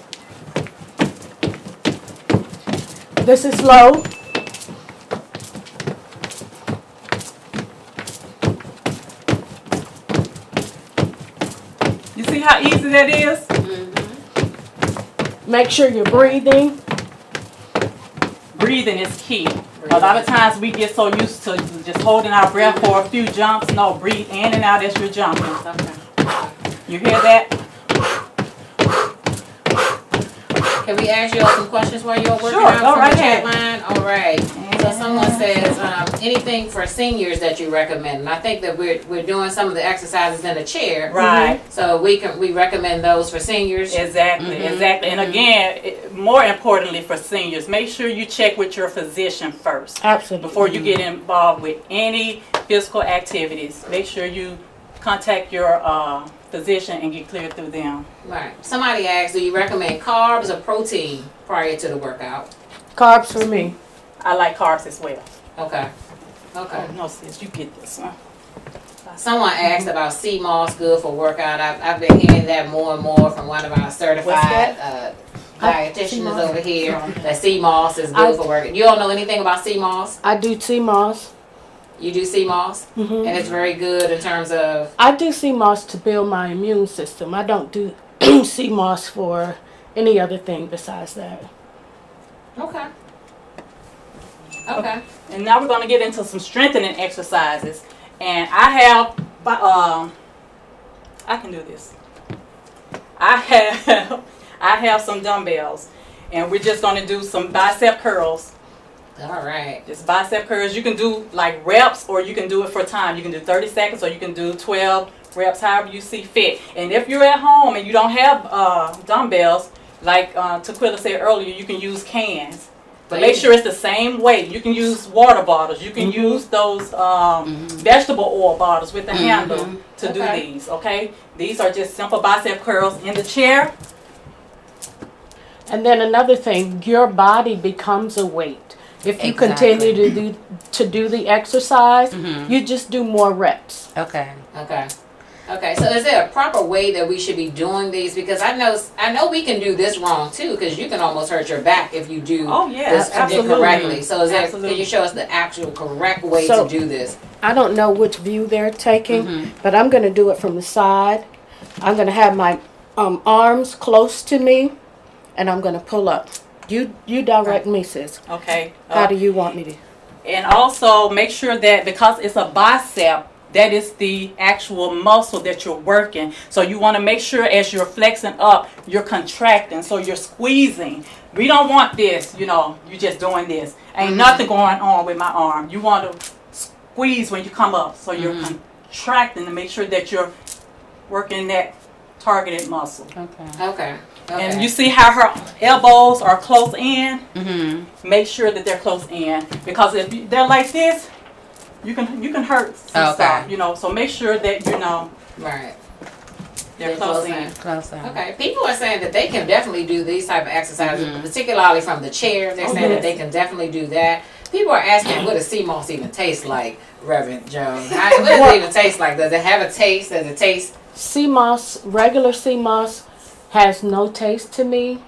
This is low. You see how easy that is? Make sure you're breathing. Breathing is key. A lot of times we get so used to just holding our breath for a few jumps. No, breathe in and out as you're jumping. You hear that? Can we ask you all some questions while you're working Sure, out go from right the chat ahead. line? All right. So someone says, anything for seniors that you recommend? And I think that we're doing some of the exercises in a chair. Right. So we recommend those for seniors. Exactly, exactly. And again, more importantly for seniors, make sure you check with your physician first. Absolutely. Before you get involved with any physical activities. Make sure you contact your physician and get cleared through them. Right. Somebody asked, do you recommend carbs or protein prior to the workout? Carbs for me. I like carbs as well. Okay. Okay. Oh, no, sis, you get this one. Someone asked about sea moss good for workout. I've been hearing that more and more from one of our certified dietitians over here. That sea moss is good for working. You don't know anything about sea moss? I do sea moss. You do sea moss, and it's very good in terms of. I do sea moss to build my immune system. I don't do sea moss for any other thing besides that. Okay. Okay. And now we're going to get into some strengthening exercises. And I have, I can do this. I have some dumbbells, and we're just going to do some bicep curls. All right. Just bicep curls. You can do like reps, or you can do it for time. You can do 30 seconds, or you can do 12 reps, however you see fit. And if you're at home and you don't have dumbbells, like TaQuila said earlier, you can use cans. But make sure it's the same weight. You can use water bottles. You can use those vegetable oil bottles with the handle to do these, okay? These are just simple bicep curls in the chair. And then another thing, your body becomes a weight. If you continue to do the exercise, you just do more reps. Okay. Okay, so is there a proper way that we should be doing these? Because I know we can do this wrong too, because you can almost hurt your back if you do this incorrectly. So can you show us the actual correct way to do this? I don't know which view they're taking, but I'm going to do it from the side. I'm going to have my arms close to me, and I'm going to pull up. You direct me, sis. Okay. How do you want me to? And also make sure that because it's a bicep, that is the actual muscle that you're working. So you want to make sure as you're flexing up, you're contracting. So you're squeezing. We don't want this, you're just doing this. Ain't nothing going on with my arm. You want to squeeze when you come up. So you're contracting to make sure that you're working that targeted muscle. Okay. And you see how her elbows are close in? Make sure that they're close in. Because if they're like this, you can hurt some stuff, so make sure that Right. They're close in. Okay. People are saying that they can definitely do these type of exercises, particularly from the chair. They're saying that they can definitely do that. People are asking, what does sea moss even taste like, Reverend Jones? What does it even taste like? Does it have a taste? Does it taste? Sea moss, regular sea moss, has no taste to me.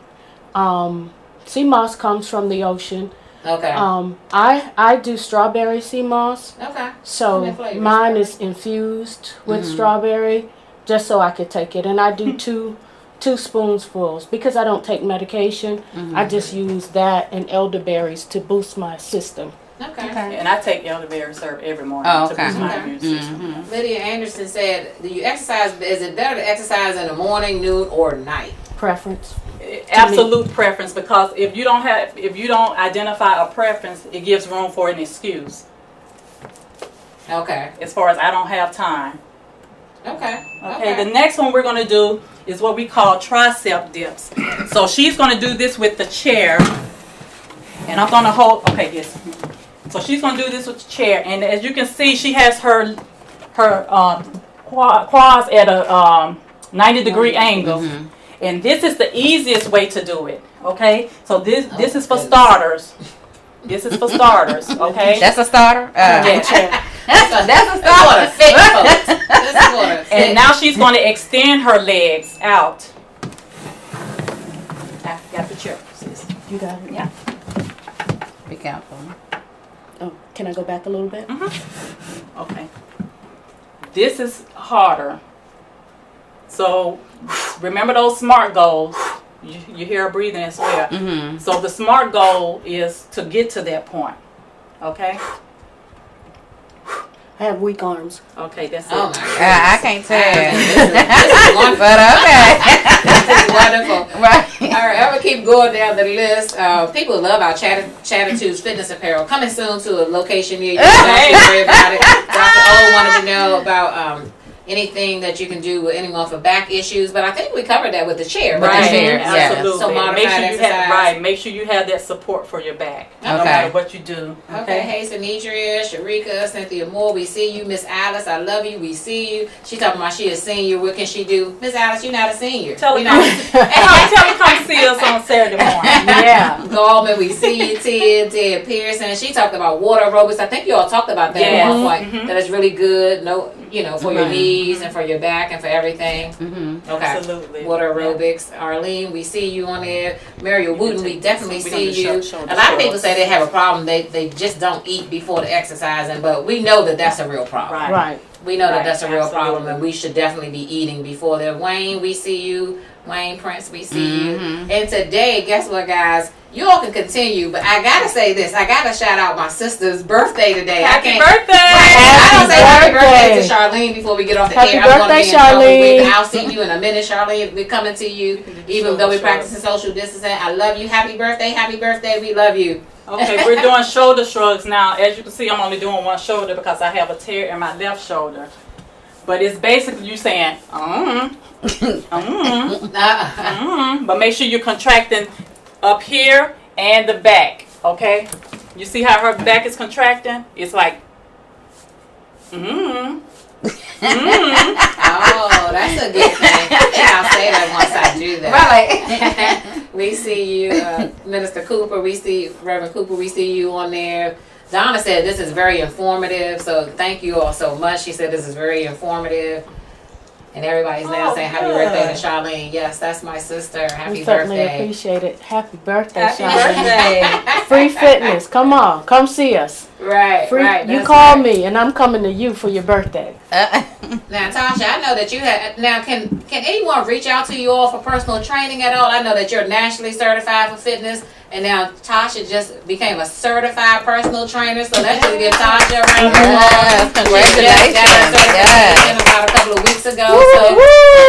Sea moss comes from the ocean. Okay. I do strawberry sea moss. Okay. So mine is infused with strawberry, just so I could take it. And I do two spoonfuls because I don't take medication. I just use that and elderberries to boost my system. Okay. And I take elderberry syrup every morning to boost my immune system. Lydia Anderson said, do you exercise? Is it better to exercise in the morning, noon, or night? Preference. Absolute preference, because if you don't identify a preference, it gives room for an excuse. Okay. As far as I don't have time. Okay. The next one we're going to do is what we call tricep dips. So she's going to do this with the chair, and I'm going to hold. Okay, yes. So she's going to do this with the chair, and as you can see, she has her quads at a 90-degree angle. And this is the easiest way to do it, okay? So this is for starters. This is for starters, okay? That's a starter? That's a starter. Fit folks. And now she's going to extend her legs out. I got the chair, sis. You got it? Yeah. Be careful. Oh, can I go back a little bit? Okay. This is harder. So remember those SMART goals. You hear her breathing as well. So the SMART goal is to get to that point. Okay? I have weak arms. Okay, that's Oh it. my God. I can't tell. This is wonderful. But okay. This is wonderful. Right. All right, I'm gonna keep going down the list. People love our chattitudes fitness apparel. Coming soon to a location near you. Don't worry about it. Dr. O wanted to know about anything that you can do with anyone for back issues, but I think we covered that with the chair. Right, The chair. absolutely. So modified make sure you exercise. have make sure you have that support for your back, no Okay. matter what you do. Okay, hey, Sanidria, Sharika, Cynthia Moore, we see you. Miss Alice, I love you, we see you. She talking about she a senior, what can she do? Miss Alice, you're not a senior. Tell her You come, know? tell her come see us on Saturday morning. Yeah. Goldman, we see you. Ted Pearson, she talked about water aerobics. I think you all talked about that Yes. at one point. That is really good. No, for your knees and for your back and for everything. Okay. Absolutely. Water aerobics. Arlene, we see you on there. Mario Wooten, we definitely we see gonna you. show A the lot of people shorts. say they have a problem. They just don't eat before the exercising, but we know that that's a real problem. Right. Right. We know that Right, that's a real problem, absolutely. and we should definitely be eating before that. Wayne, we see you. Wayne Prince, we see you. And today, guess what, guys? You all can continue, but I gotta say this. I gotta shout out my sister's birthday today. Happy I can't, birthday! I don't say happy birthday to birthday. Charlene before we get off the Happy air. I'm gonna birthday, be in trouble Charlene. with- I'll see you in a minute, Charlene. We're coming to you, even though we're practicing social distancing. I love you. Happy birthday, happy birthday. We love you. Okay, we're doing shoulder shrugs now. As you can see, I'm only doing one shoulder because I have a tear in my left shoulder. But it's basically you saying, but make sure you're contracting up here and the back, okay? You see how her back is contracting? It's like, Oh, that's a good thing. I think I'll say that once I do that. Right. We see you, Minister Cooper. We see Reverend Cooper. We see you on there. Donna said this is very informative, so thank you all so much. She said this is very informative. And everybody's now saying happy birthday to Charlene. Yes, that's my sister. Happy We certainly birthday. appreciate it. Happy birthday, happy Charlene. birthday. Free fitness. Come on. Come see us. Right, Free, right. you that's call right. me and I'm coming to you for your birthday. Now, Tasha, I know that you have. Now, can anyone reach out to you all for personal training at all? I know that you're nationally certified for fitness, and now Tasha just became a certified personal trainer. So let's just give Tasha a round of applause. Congratulations. She just got her certification about a couple of weeks ago. So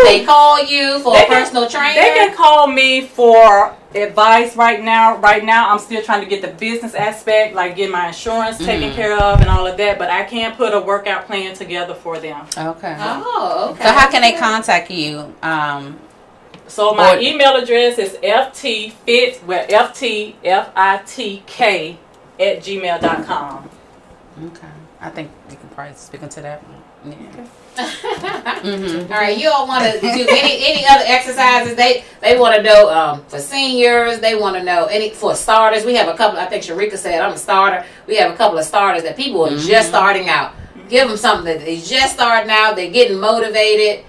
they call you for a personal trainer. They can call me for advice right now. Right now, I'm still trying to get the business aspect, like get my insurance taken care of and all of that. But I can put a workout plan together for them. Okay. Oh, okay. So how can they contact you? So my Or- email address is ftfitk@gmail.com. Okay. I think you can probably speak into that. Yeah. All right, you all want to do any other exercises? They want to know for seniors. They want to know any for starters. We have a couple. I think Sharika said I'm a starter. We have a couple of starters that people are just starting out. Give them something that they're just starting out. They're getting motivated.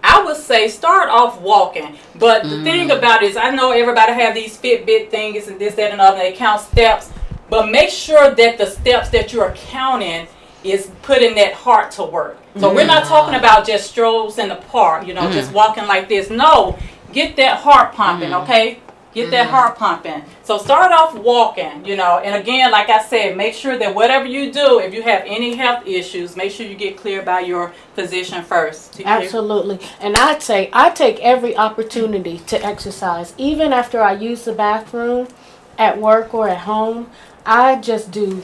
I would say start off walking. But the thing about it is, I know everybody have these Fitbit things and this, that, and other. They count steps. But make sure that the steps that you are counting is putting that heart to work. So we're not talking about just strolls in the park, just walking like this. No, get that heart pumping, okay? Get that heart pumping. So start off walking, and again, like I said, make sure that whatever you do, if you have any health issues, make sure you get clear by your physician first. Absolutely. And I'd say I take every opportunity to exercise. Even after I use the bathroom at work or at home, I just do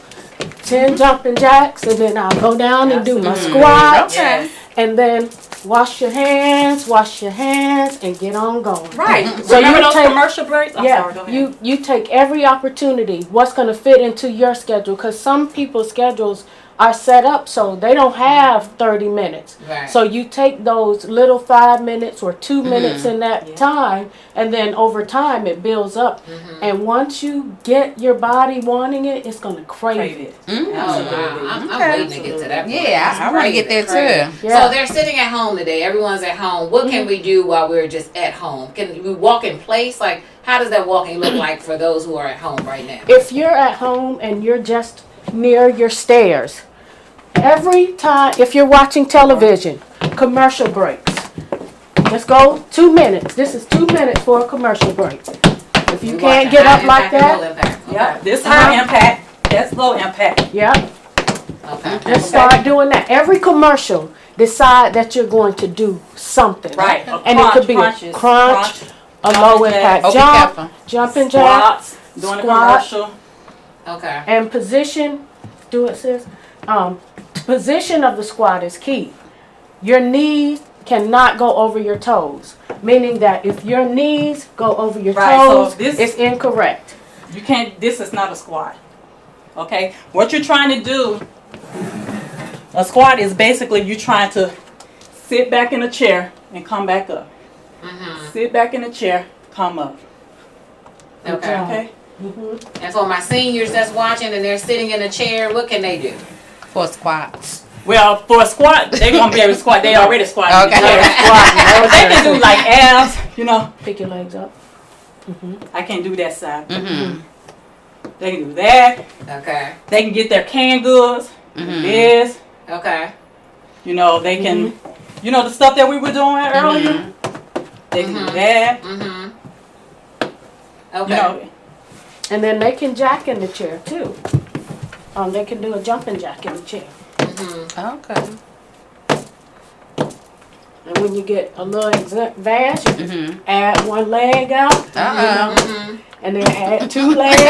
10 jumping jacks and then I'll go down and do my squats. Okay. And then wash your hands and get on going. Right. So Remember you those take- commercial breaks? I'm sorry, go ahead. you take every opportunity, what's going to fit into your schedule, because some people's schedules are set up so they don't have 30 minutes. Right. So you take those little 5 minutes or 2 minutes in that time, and then over time it builds up. And once you get your body wanting it, it's going to crave it. Oh, wow. I'm waiting to get to that point. Yeah, I want to get there too. Yeah. So they're sitting at home today. Everyone's at home. What can we do while we're just at home? Can we walk in place? Like, how does that walking look like for those who are at home right now? If you're at home and you're just near your stairs, every time, if you're watching television, commercial breaks. Let's go 2 minutes. This is 2 minutes for a commercial break. If you can't Watching get high up like impact and low that, impact. Yeah, this high impact, that's low impact. yeah. Okay. Just start doing that. Every commercial, decide that you're going to do something. Right. And it could be Crunches. a crunch, a jumping low impact Oh, be jump, careful. jumping jack, Squats. Doing a squat. commercial. Okay. and position. Do it, sis. Position of the squat is key. Your knees cannot go over your toes, meaning that if your knees go over your Right, so toes, this- it's incorrect. You can't, this is not a squat. Okay? What you're trying to do, a squat is basically you trying to sit back in a chair and come back up. Sit back in a chair, come up. Okay. Okay? And for my seniors that's watching and they're sitting in a chair, what can they do? For squats. Well, for a squat, they're going to be able to squat. They already squat. Okay. But they can do like abs, you know. Pick your legs up. I can't do that side. They can do that. Okay. They can get their canned goods. This. Okay. You know, they can, you know, the stuff that we were doing earlier. They can do that. Okay. You know, And then they can jack in the chair too. They can do a jumping jack in the chair. Okay. And when you get a little advanced, you can add one leg out, and then add two legs.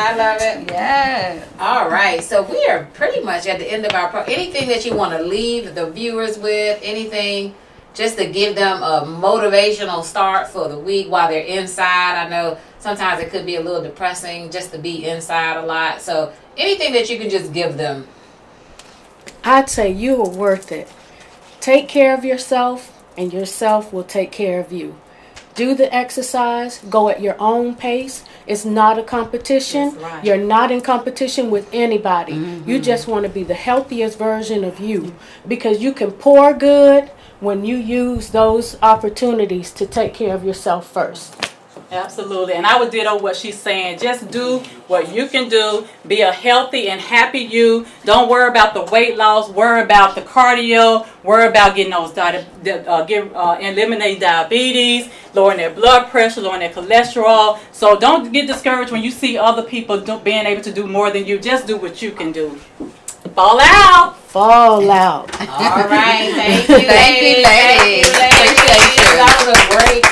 I love it. Yeah. All right. So we are pretty much at the end of our anything that you want to leave the viewers with, anything just to give them a motivational start for the week while they're inside. I know sometimes it could be a little depressing just to be inside a lot. So anything that you can just give them. I'd say you are worth it. Take care of yourself, and yourself will take care of you. Do the exercise. Go at your own pace. It's not a competition. That's right. You're not in competition with anybody. You just want to be the healthiest version of you, because you can pour good when you use those opportunities to take care of yourself first. absolutely. And I would ditto what she's saying. Just do what you can do. Be a healthy and happy you. Don't worry about the weight loss. Worry about the cardio. Worry about getting those eliminating diabetes, lowering their blood pressure, lowering their cholesterol. So don't get discouraged when you see other people being able to do more than you. Just do what you can do. Fall out. Fall out. All right. Thank you, Thank you, ladies. Appreciate you. That was a great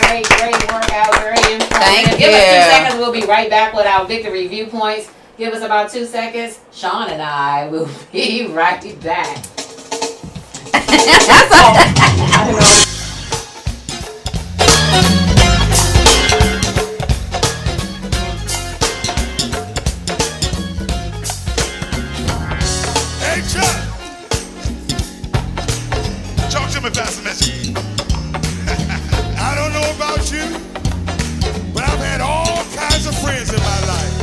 workout. Very informative. Thank Give us 2 you. seconds. We'll be right back with our victory viewpoints. Give us about 2 seconds. Sean and I will be right back. Hey, Chuck! Talk to me, Pastor Messy. I don't know about you, but I've had all kinds of friends in my life.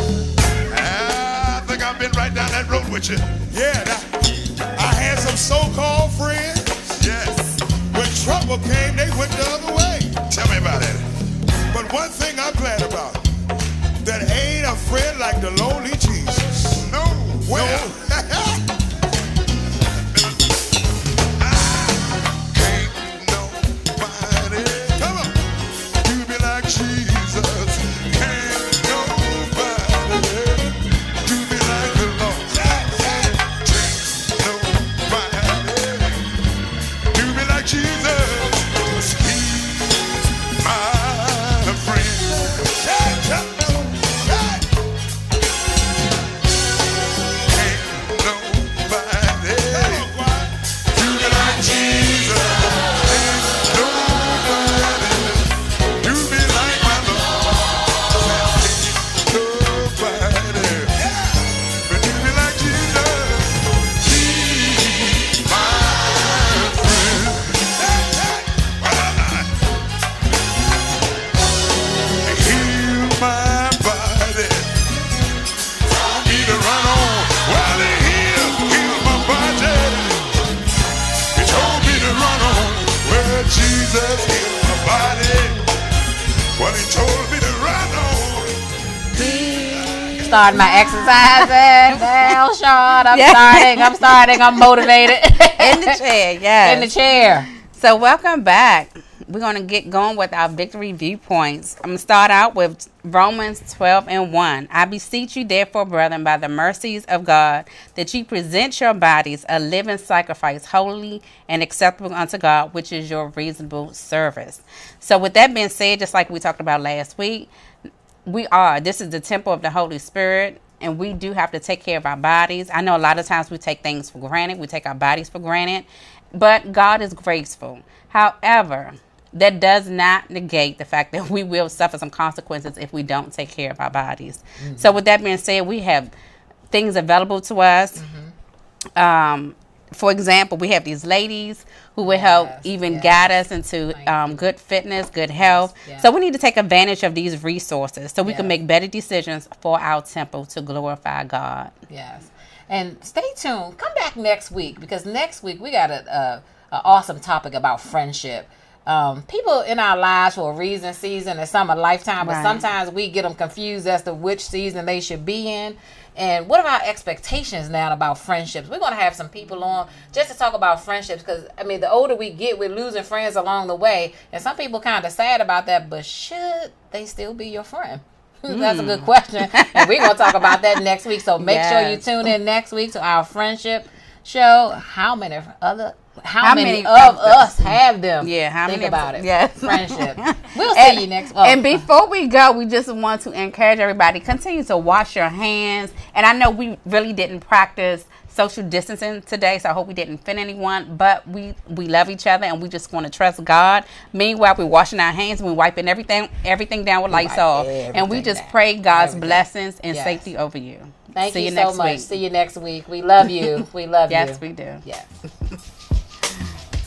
I think I've been right down that road with you. Yeah, I had some so-called friends. Yes. When trouble came, they went the other way. Tell me about it. But one thing I'm glad about, that ain't a friend like the lonely Jesus. No. Well, ain't nobody. Come on. You be like Jesus. Ain't nobody. You be like the Lord. Ain't nobody. You be like Jesus. He's my friend. Jesus healed my body. Well, he told me to run on. Starting my exercising now, Sean. I'm starting. I'm motivated. In the chair, yes. In the chair. So welcome back. we're going to get going with our victory viewpoints. I'm going to start out with Romans 12:1. I beseech you, therefore, brethren, by the mercies of God, that ye present your bodies a living sacrifice, holy and acceptable unto God, which is your reasonable service. So with that being said, just like we talked about last week, this is the temple of the Holy Spirit, and we do have to take care of our bodies. I know a lot of times we take things for granted. We take our bodies for granted, but God is graceful. However, that does not negate the fact that we will suffer some consequences if we don't take care of our bodies. Mm-hmm. So with that being said, we have things available to us. Mm-hmm. For example, we have these ladies who will help guide us into good fitness, good health. Yes. So we need to take advantage of these resources so we can make better decisions for our temple to glorify God. Yes. And stay tuned. Come back next week, because next week we got an awesome topic about friendship. People in our lives for a reason, season, and some a lifetime, but sometimes we get them confused as to which season they should be in. And what are our expectations now about friendships? We're going to have some people on just to talk about friendships, because, I mean, the older we get, we're losing friends along the way. And some people kind of sad about that, but should they still be your friend? That's a good question. And we're going to talk about that next week. So make sure you tune in next week to our friendship show. How many of us have them? Yeah, how Think many about it? Yes. Friendship. We'll see you next week. And before we go, we just want to encourage everybody, continue to wash your hands. And I know we really didn't practice social distancing today, so I hope we didn't offend anyone, but we love each other and we just want to trust God. Meanwhile, we're washing our hands and we're wiping everything down with Lysol, and we just pray God's blessings and safety over you. Thank you so much. See you next week. We love you. We love you. Yes, we do. Yes.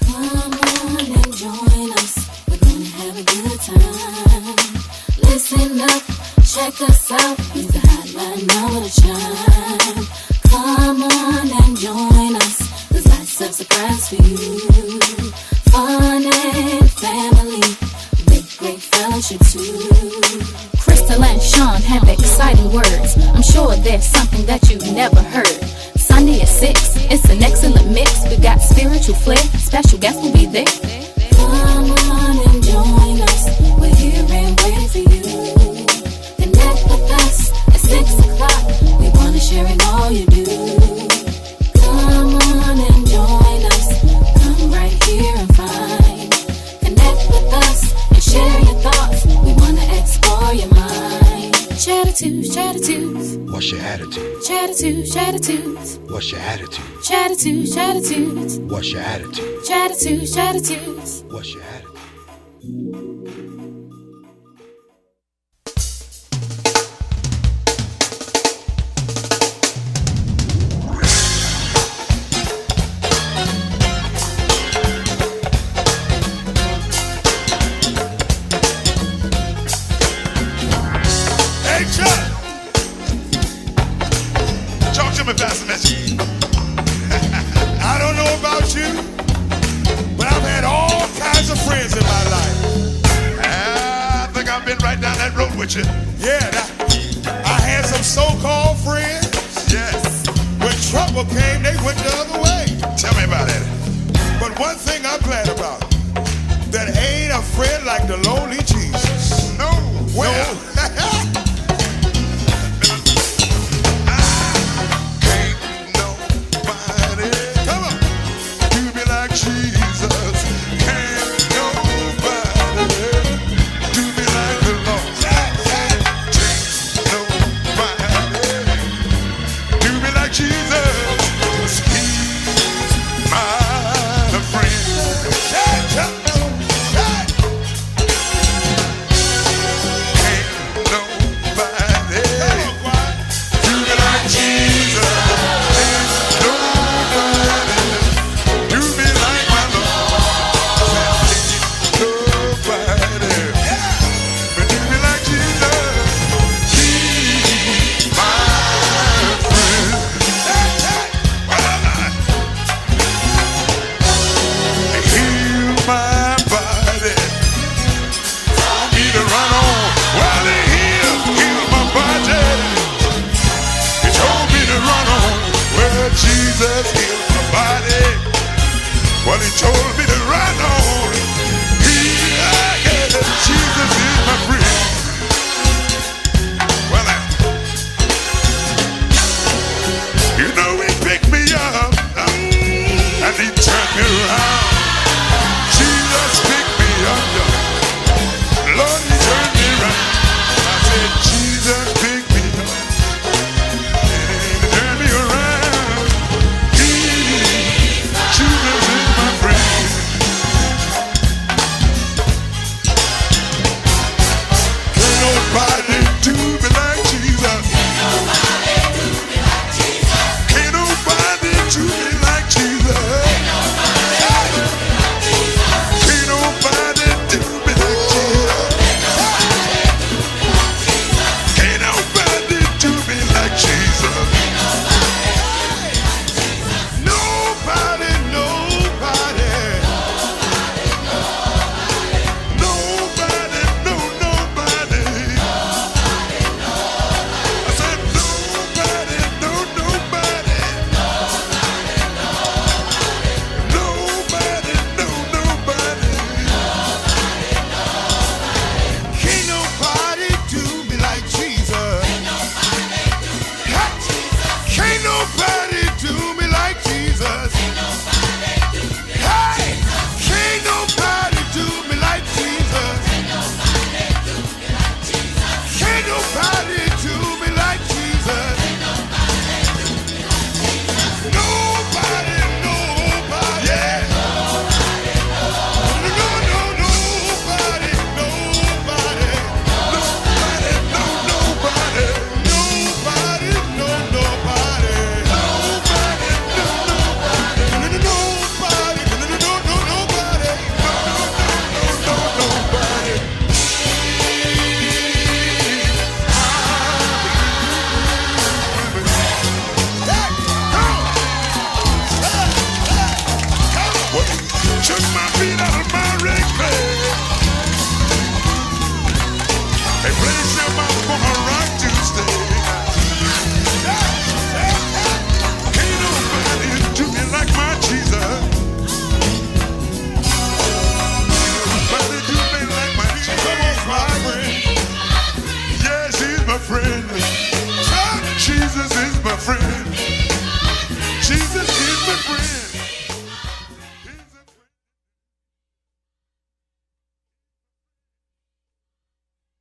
Come on and join us. We're gonna have a good time. Listen up, check us out. Use the hotline number to chime. Come on and join us. There's lots of surprise for you. Fun and family, with great fellowship too. Crystal and Sean have exciting words. I'm sure there's something that you've never heard. Sunday at 6, it's an excellent mix. We got spiritual flair, special guests will be there. Come on and join us. We're here and waiting for you. Connect with us at 6 o'clock. We wanna share in all you do. Come on and join us. Come right here and find. Connect with us and share your thoughts. We wanna explore your mind. Chattitudes, chattitudes. What's your attitude? Chattitudes, chattitudes. What's your attitude? Chattitudes, chattitudes. What's your attitude? Chattitudes, chattitudes. What's your attitude? Hey, Chuck! Talk to me, Pastor Mitchell. I don't know about you, but I've had all kinds of friends in my life. I think I've been right down that road with you. Yeah, I had some so-called friends. Yes. When trouble came, they went the other way. Tell me about it. But one thing I'm glad about, that ain't a friend like the lonely Jesus. No. Well, Jesus is my friend.